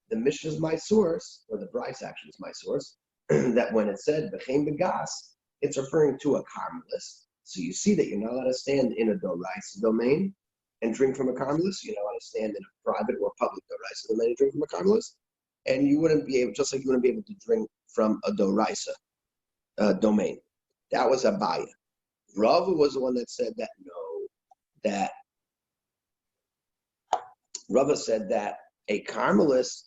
S1: The Mishnah is my source, or the Bryce actually is my source, that when it said B'chein begas, it's referring to a Carmelis. So you see that you're not allowed to stand in a Doraisa domain and drink from a Carmelis. You're not allowed to stand in a private or public Doraisa domain and drink from a Carmelis. And you wouldn't be able, just like you wouldn't be able to drink from a Doraisa domain. That was Abaya. Rav was the one that said that that Rava said that a Carmelis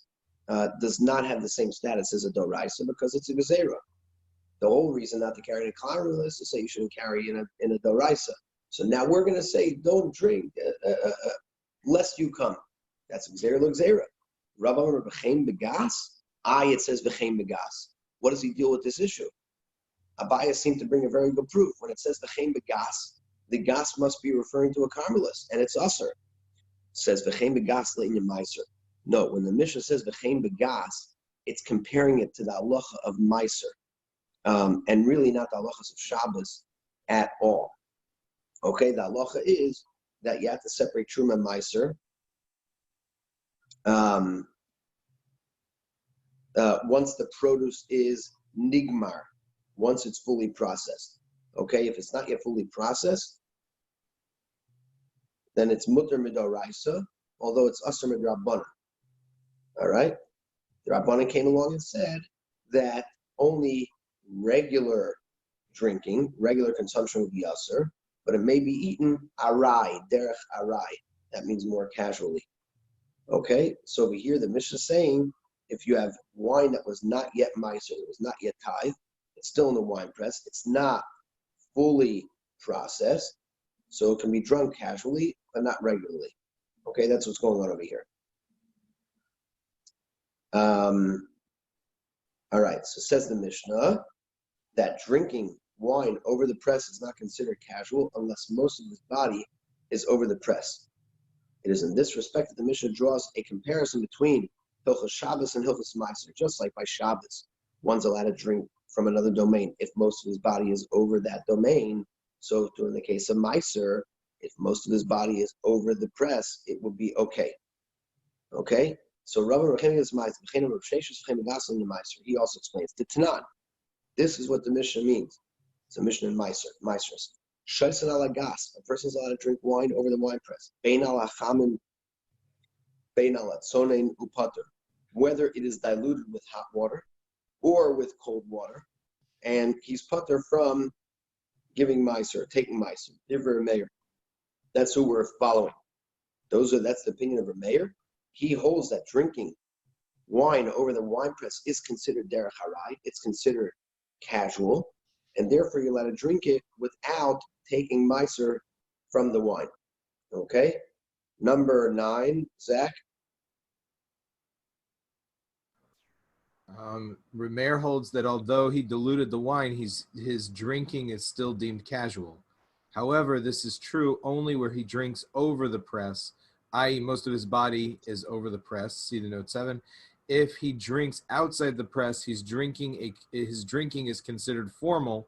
S1: does not have the same status as a Doraisa because it's a Gezerah. The whole reason not to carry in a Carmelis is to say you shouldn't carry in a Doraisa. So now we're going to say don't drink lest you come. That's Gezerah l'Gezerah. Rav Amar b'chein begas. It says b'chein begas. What does he deal with this issue? Abaya seemed to bring a very good proof. When it says b'chein begas, the gas must be referring to a Carmelis, and it's usher. It says b'chein begas le'inyan meiser. No, when the Mishnah says b'chein begas, it's comparing it to the halacha of meiser, and really not the halachas of Shabbos at all. Okay, the halacha is that you have to separate truma and meiser. Once the produce is nigmar, once it's fully processed. Okay, if it's not yet fully processed, then it's mutter midoraisa, although it's asur midrabbana. All right, the Rabbanan came along and said that only regular drinking, regular consumption would be asur, but it may be eaten arai, derech arai. That means more casually. Okay, so we hear the Mishnah saying if you have wine that was not yet meiser, it was not yet tithe, it's still in the wine press, it's not fully processed, so it can be drunk casually, but not regularly. Okay, that's what's going on over here. All right, so says the Mishnah that drinking wine over the press is not considered casual unless most of his body is over the press. It is in this respect that the Mishnah draws a comparison between Hilchos Shabbos and Hilchos Meiser. Just like by Shabbos, one's allowed to drink from another domain if most of his body is over that domain. So in the case of Meiser, if most of his body is over the press, it would be okay. Okay? So Rabbi he also explains the Tanan. This is what the Mishnah means. It's a Mishnah in Meisers. Shaisan ala gas. A person is allowed to drink wine over the wine press. Bein ala chamin, bein ala tzonein upater. whether it is diluted with hot water or with cold water, and he's putter from giving Meiser, taking Meiser. Divrei Meir. That's who we're following. That's the opinion of a mayor. He holds that drinking wine over the wine press is considered derech harai. It's considered casual, and therefore you're allowed to drink it without taking Meiser from the wine. Okay? Number 9, Zach.
S4: Remeir holds that although he diluted the wine, his drinking is still deemed casual. However, this is true only where he drinks over the press, i.e. most of his body is over the press, see the note 7. If he drinks outside the press, his drinking is considered formal,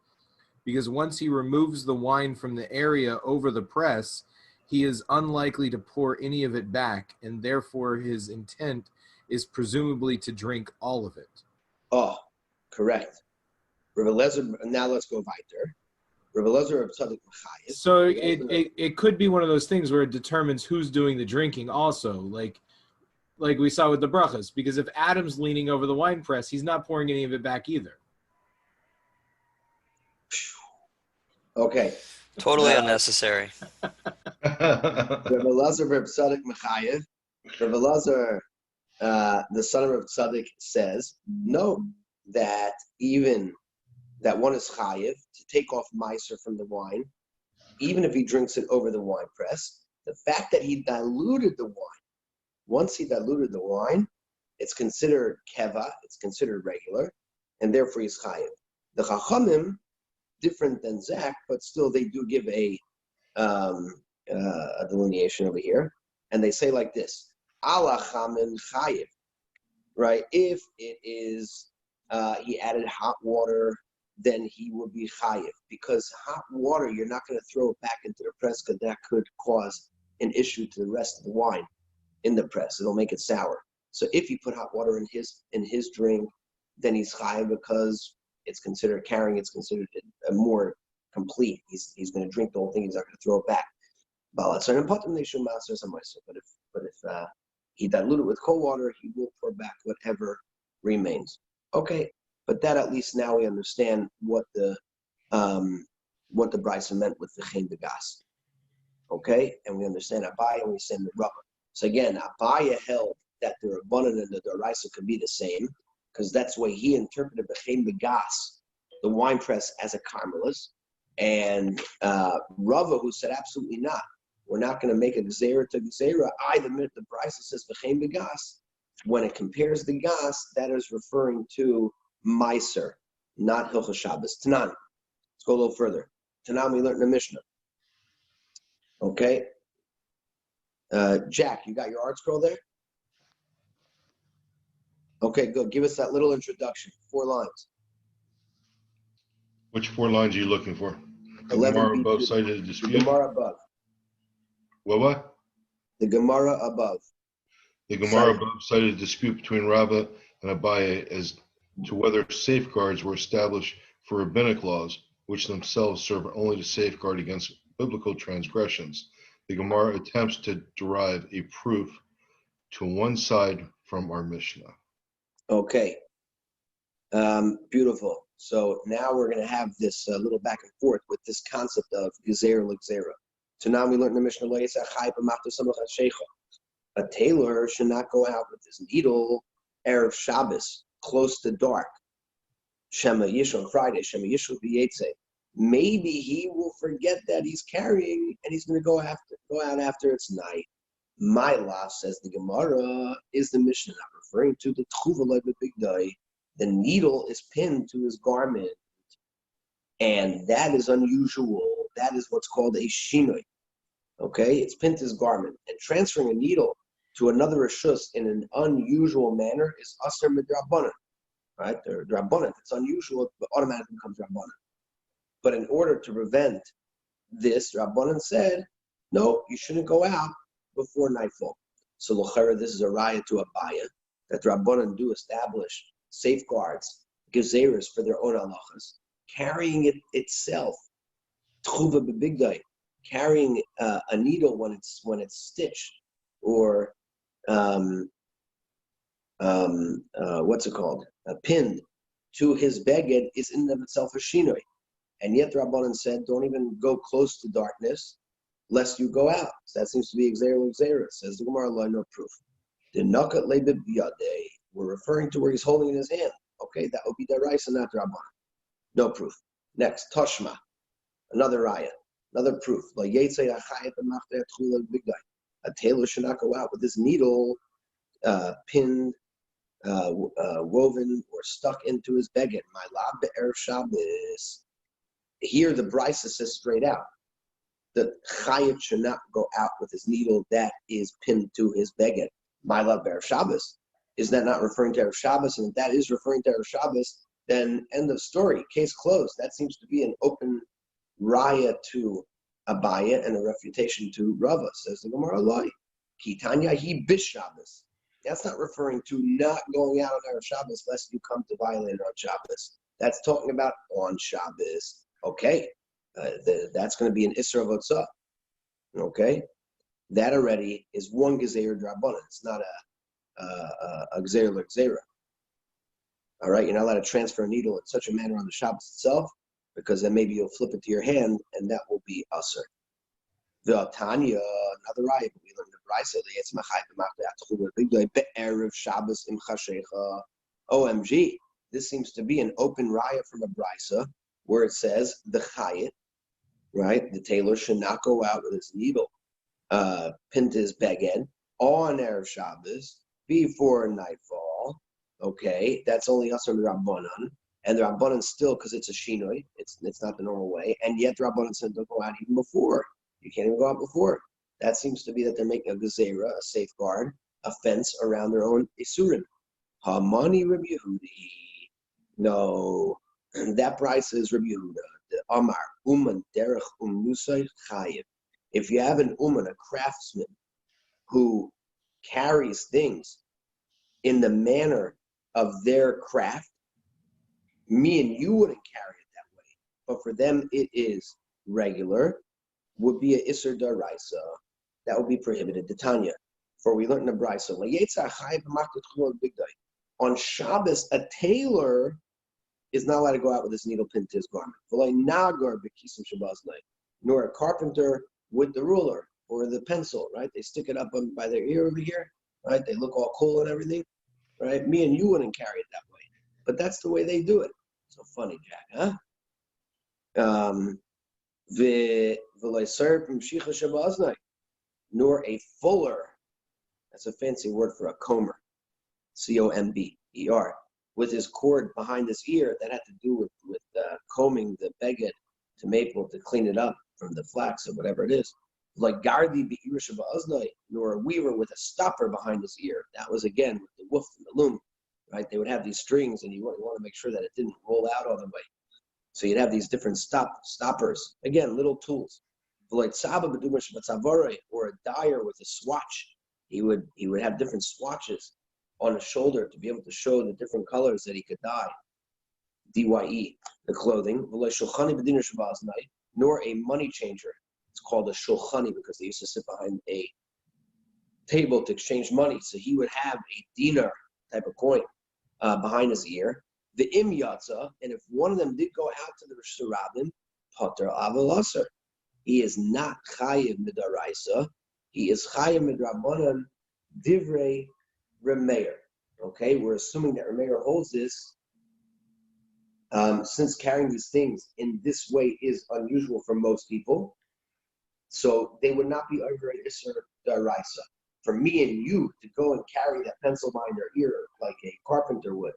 S4: because once he removes the wine from the area over the press, he is unlikely to pour any of it back, and therefore his intent is presumably to drink all of it.
S1: Oh, correct. Rabbi Lezer, now let's go weiter. Rabbi Lezer of Tzaddik Machayis.
S4: So it could be one of those things where it determines who's doing the drinking also, like we saw with the brachas, because if Adam's leaning over the wine press, he's not pouring any of it back either.
S1: Okay.
S3: Totally unnecessary.
S1: Rabbi Lezer of Tzaddik Machayis. Rabbi Lezer, the son of Rav Tzaddik, says no, that even that one is chayiv to take off meiser from the wine, even if he drinks it over the wine press. The fact that he diluted the wine, once he diluted the wine, it's considered keva, it's considered regular, and therefore he's chayiv. The chachamim, different than Zach, but still they do give a delineation over here, and they say like this: ala chamin chayiv, right? If it is he added hot water, then he would be chayiv, because hot water you're not going to throw it back into the press, because that could cause an issue to the rest of the wine in the press. It'll make it sour. So if you put hot water in his drink, then he's chayiv, because it's considered carrying. It's considered a more complete. He's going to drink the whole thing. He's not going to throw it back. But if he diluted with cold water, he will pour back whatever remains. Okay, but that at least now we understand what the Brisa meant with the chen begas. Okay, and we understand Abaya and we understand the Rabbi. So again, Abaya held that the Rabbanan and the Doraisa could be the same, because that's the way he interpreted the chen begas, the wine press, as a carmelis, and Rava, who said absolutely not. We're not going to make a gzeira to gzeira. The minute the Brisa says v'chein begas, when it compares the gas, that is referring to Meiser, not Hilchos Shabbos. Tanan. Let's go a little further. Tanan, we learned in the Mishnah. Okay. Jack, you got your art scroll there? Okay, good. Give us that little introduction. 4 lines.
S2: Which 4 lines are you looking for? The
S1: 11
S2: Gemara
S1: B2.
S2: above cited a
S1: The
S2: dispute.
S1: Gemara above.
S2: What?
S1: The Gemara above.
S2: The Gemara
S1: Cited.
S2: above cited a dispute between Rabbi and Abaye as to whether safeguards were established for rabbinic laws, which themselves serve only to safeguard against biblical transgressions. The Gemara attempts to derive a proof to one side from our Mishnah.
S1: Okay. Beautiful. So now we're going to have this little back and forth with this concept of gezerah l'gzerah. So now we learned in the Mishnah, a tailor should not go out with his needle erev Shabbos, close to dark. Shema Yish on Friday, Shema Yish v'yetze. Maybe he will forget that he's carrying, and he's going to go out after it's night. My law, says the Gemara, is the Mishnah not referring to the tchuva big day. The needle is pinned to his garment, and that is unusual. That is what's called a shinoi. Okay, it's pinned to his garment, and transferring a needle to another reshus in an unusual manner is aser midrabanan. Right, the drabanan. If it's unusual, it automatically becomes drabanan. But in order to prevent this, Rabbanan said, no, you shouldn't go out before nightfall. So l'chara, this is a raya to Abaya, that Rabbanan do establish safeguards, gezeras for their own halachas. Carrying it itself, tchuva b'bigdai, carrying a needle when it's stitched, or what's it called? Pinned to his beged is in and of itself a shinoi. And yet the Rabbanan said, don't even go close to darkness, lest you go out. So that seems to be exer. Says the Gemara, no proof. The nakat lebib biyadei. We're referring to where he's holding in his hand. Okay, that would be daraisa, not the Rabbanan. No proof. Next, Toshma, another raya, another proof. A tailor should not go out with his needle pinned, woven, or stuck into his beged. My lab be'er Shabbos. Here the Brisa says straight out that Chayat should not go out with his needle that is pinned to his beged. My love be'er Shabbos. Is that not referring to Erev Shabbos? And if that is referring to Erev Shabbos, then end of story, case closed. That seems to be an open raya to Abaya and a refutation to Rava, says the Gemara Loi. Kitanya he bis Shabbos. That's not referring to not going out on Erev Shabbos lest you come to violate on Shabbos. That's talking about on Shabbos. Okay, that's going to be an Isra of Otzah. Okay, that already is one Gezeir Drabanan. It's not a Gzeir L'Gzeira. All right, you're not allowed to transfer a needle in such a manner on the Shabbos itself, because then maybe you'll flip it to your hand, and that will be Asr. The Tanya, another ayah, we learned the Brisa, it's Erev Shabbos im Chashecha. OMG, this seems to be an open raya from a Brisa, where it says the Chayit, right? The tailor should not go out with his needle pinned to his beged on Erev Shabbos before nightfall. Okay, that's only us from the Rabbanan, and the Rabbanan still, because it's a shinoi, it's not the normal way, and yet the Rabbanan said don't go out even before. You can't even go out before. That seems to be that they're making a gezerah, a safeguard, a fence around their own isurim. Hamani Rabbi Yehudi. No, that price is Rabbi Yehuda. The Amar Uman Derech Nusay Chayiv. If you have an Uman, a craftsman, who carries things in the manner of their craft, me and you wouldn't carry it that way, but for them it is regular, would be a Isser Daraisa. That would be prohibited. The Tanya. For we learned in the Brisa. On Shabbos, a tailor is not allowed to go out with his needle pinned to his garment. Nor a carpenter with the ruler or the pencil, right? They stick it up by their ear over here, right? They look all cool and everything, right? Me and you wouldn't carry it that way. But that's the way they do it. So funny, Jack, huh? Nor a fuller, that's a fancy word for a comber, comber, with his cord behind his ear. That had to do with combing the beged to maple to clean it up from the flax or whatever it is. Like gardi be'ir shaba'aznai, nor a weaver with a stopper behind his ear. That was again with the woof and the loom, right? They would have these strings, and you want to make sure that it didn't roll out all the way. So you'd have these different stoppers. Again, little tools. Like Saba or a dyer with a swatch. He would have different swatches on his shoulder to be able to show the different colors that he could dye. DYE, the clothing. Nor a money changer. It's called a shulchani because they used to sit behind a table to exchange money. So he would have a dinar type of coin behind his ear. The im yatza, and if one of them did go out to the Rosh Hashanah, pater avalasar. He is not chayiv midaraisa. He is chayiv midrabanan divrei remeir. Okay, we're assuming that Remeir holds this, since carrying these things in this way is unusual for most people. So they would not be over an Isser Daraisa. For me and you to go and carry that pencil behind our ear like a carpenter would,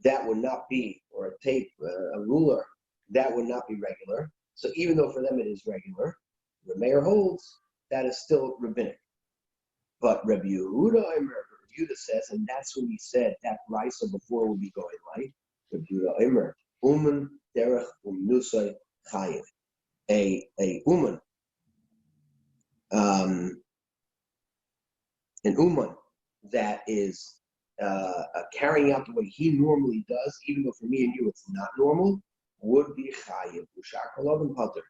S1: that would not be, or a tape, a ruler, that would not be regular. So even though for them it is regular, the mayor holds, that is still rabbinic. But Rabbi Yehuda says, and that's when he said that Raisa before will be going like, Rabbi Yehuda Omer, Uman Derech Nusay Chayiv. A Uman, an Uman that is carrying out the way he normally does, even though for me and you it's not normal, would be chayiv, ushakalav and putter,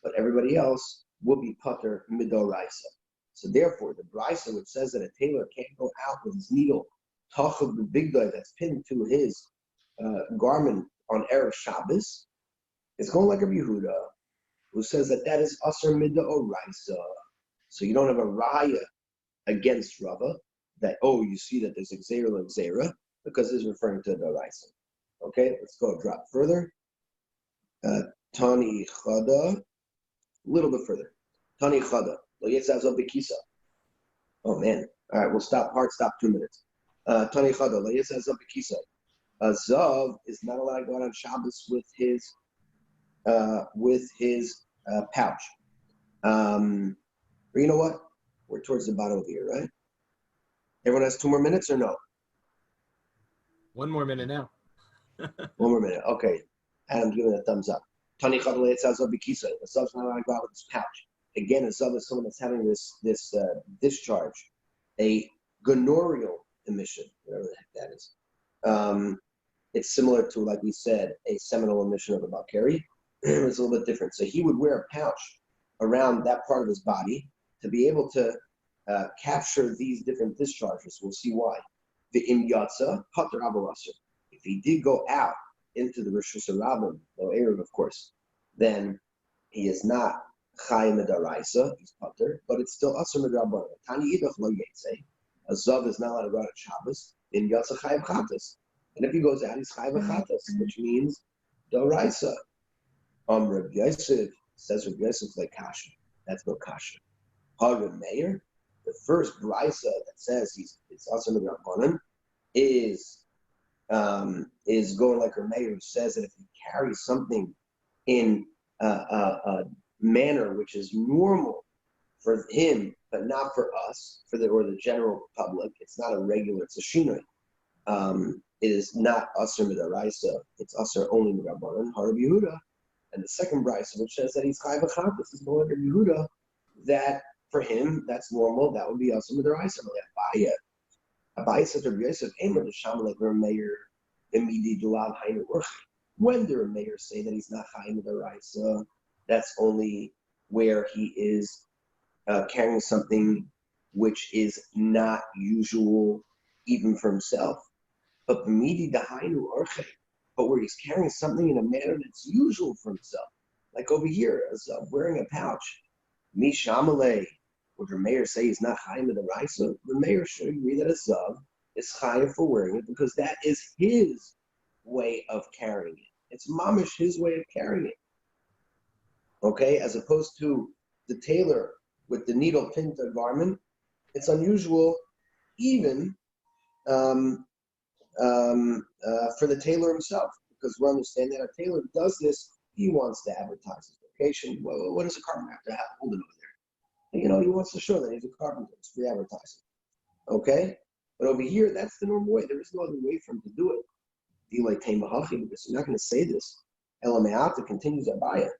S1: but everybody else would be putter midoraisa. So therefore, the brisa which says that a tailor can't go out with his needle Tachel the big guy that's pinned to his garment on Erev Shabbos, it's going like Rabbi Yehuda, who says that is Asr Mida Oraisa. So you don't have a raya against Rava that, you see that there's Xera and Xera, because it's referring to the Oraisa. Okay, let's go a drop further. Tani Chada, a little bit further. Tani Chada, Lo Yetzaz Bekisa. Oh man, all right, we'll stop, hard stop 2 minutes. Tani Chada, Lo Yetzaz Bekisa. Zav is not allowed to go out on Shabbos with his pouch. But you know what? We're towards the bottom of the year, right? Everyone has 2 more minutes or no?
S4: 1 more minute now.
S1: 1 more minute. Okay. Adam's giving a thumbs up. Tani Chadale Zav Bikisa. The Zav's not allowed to go out with his pouch. Again, a Zav is someone that's having this discharge, a gonorrheal emission, whatever the heck that is. It's similar to, like we said, a seminal emission of a Balkari. It's a little bit different. So he would wear a pouch around that part of his body to be able to capture these different discharges. We'll see why. The im yatsa pater avarasser. If he did go out into the Rishus Rabbim, no Erev, of course, then he is not chayim midaraisa, he's pater, but it's still asur midrabanan. Tani idach lo yetze. A zav is not allowed to go out at Shabbos. In yatsa chayim chatas. And if he goes out, he's chayim chatas, which means daraisa. Rabbi Yosef says Rabbi Yosef like kasha. That's no kasha. Rabbi Meir, the first brisa that says it's also the Rabbanan is going like Rabbi Meir, who says that if he carries something in a manner which is normal for him but not for us, or the general public, it's not a regular, it's a shinoi. It is not asur midaraisa, it's asur only midrabanan. Rabbi Yehuda. And the second brisa, which says that he's chayv achat, this is going to Yehuda, that for him, that's normal, that would be also midaraisa. Abaye says to Rabbi Yosef, Emer l'sham like Rabbi Meir, imidi dulav haynu urchi. When the Rabbi Meir say that he's not chayv midaraisa, that's only where he is carrying something which is not usual even for himself. But imidi dahaynu urchi. But where he's carrying something in a manner that's usual for himself. Like over here, as wearing a pouch. Mishamale, would the mayor say he's not chayim in the raisa? The mayor should agree that a zav is chayim for wearing it because that is his way of carrying it. It's mamish his way of carrying it. Okay, as opposed to the tailor with the needle pinned to a garment, it's unusual even for the tailor himself, because we understand that a tailor does this, he wants to advertise his vocation. Well, what does a carpenter have to hold it over there? He wants to show that he's a carpenter. It's free advertising. Okay? But over here, that's the normal way. There is no other way for him to do it. Because you're not going to say this. Elameata continues Abaya.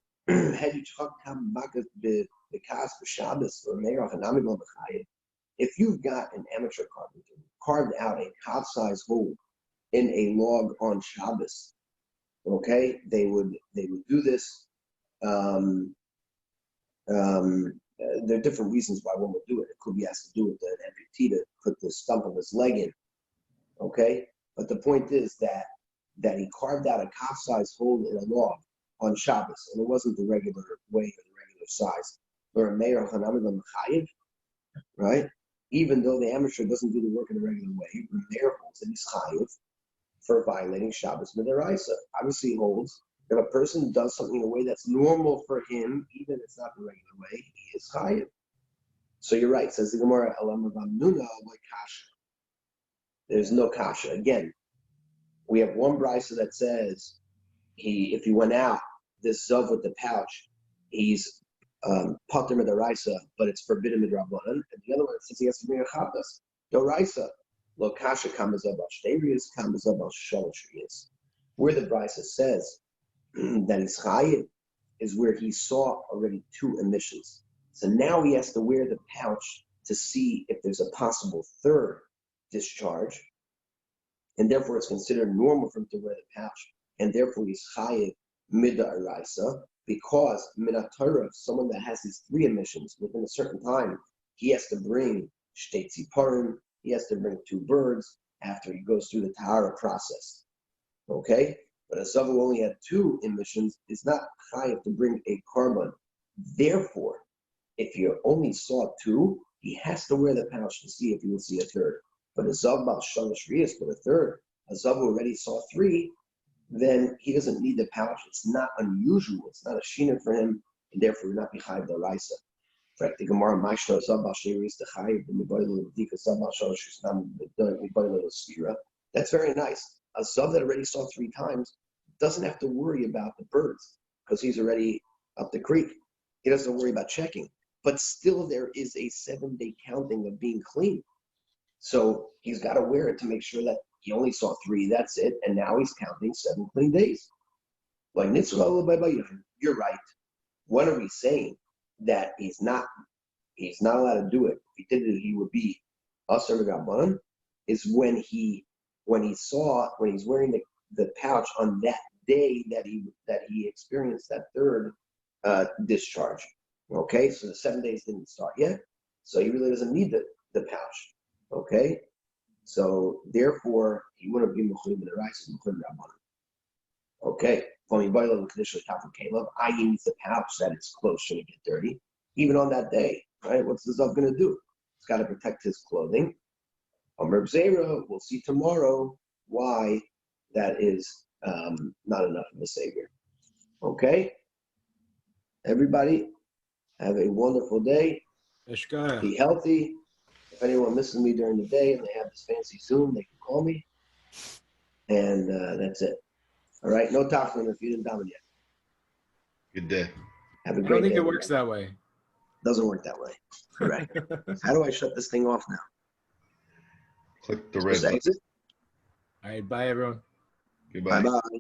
S1: If you've got an amateur carpenter carved out a half-size hole in a log on Shabbos, okay, they would do this. There are different reasons why one would do it. It could be has to do with an amputee to put the stump of his leg in, okay. But the point is that he carved out a half-size hole in a log on Shabbos, and it wasn't the regular way or the regular size. Right? Even though the amateur doesn't do the work in the regular way, the mayor holds that he's chayiv for violating Shabbos midaraisa. Obviously, he holds that a person does something in a way that's normal for him, even if it's not the regular way, he is chayiv. So you're right. Says the Gemara, kasha. There's no kasha. Again, we have one brisa that says if he went out, this zav with the pouch, he's pater midaraisa, but it's forbidden midrabanan. And the other one says he has to bring a chatas doraisa. Lo kasha kamazab al shteiris, kamazab al shaloshrius. Where the brisa says that he's chayiv is where he saw already 2 emissions. So now he has to wear the pouch to see if there's a possible third discharge, and therefore it's considered normal for him to wear the pouch, and therefore he's chayiv midaraisa. Because Minatorah, someone that has these 3 emissions within a certain time, he has to bring shtei tziparim, he has to bring 2 birds, after he goes through the Tahara process. Okay? But a Zav who only had 2 emissions is not chayav to bring a carbon. Therefore, if you only saw 2, he has to wear the pouch to see if he will see a third. But a Zav Bal Shalosh Riyas for the third, a Zav who already saw 3, then he doesn't need the pouch. It's not unusual. It's not a shina for him, and therefore will not be chayav the Raisa. The Gemara, Mashno Zav Bal Sheiris the chayav the Mibayla Dika Zav Bal Shalosh Riyas the Mibayla Sira. That's very nice. A Zav that already saw 3 times doesn't have to worry about the birds because he's already up the creek. He doesn't worry about checking. But still, there is a 7-day counting of being clean. So he's got to wear it to make sure that he only saw 3, that's it, and now he's counting 7 clean days. Like you're right. When are we saying that he's not allowed to do it? If he did it, he would be Asar V'Gabbanan. Is when he's wearing the pouch on that day that he experienced that third discharge. Okay, so the 7 days didn't start yet, so he really doesn't need the pouch. Okay, so therefore he wouldn't be mechuyev in the rice and mechuyev rabbanan. Okay, from Yibayla l'kedusha l'tafel kelev, i.e. needs the pouch that it's clothes shouldn't get dirty, even on that day. Right? What's the zav going to do? He's got to protect his clothing. Reb Zera, we'll see tomorrow why that is not enough of a savior. Okay, everybody. Have a wonderful day. Be healthy. If anyone misses me during the day and they have this fancy Zoom, they can call me. And that's it. All right. No talking if you didn't dominate yet.
S2: Good day.
S1: Have a
S4: I
S1: great day.
S4: don't think it works that way.
S1: Doesn't work that way. Correct. How do I shut this thing off now?
S2: Click the red
S1: Just
S2: button.
S1: exit?
S4: All right. Bye, everyone.
S2: Goodbye.
S1: Bye-bye.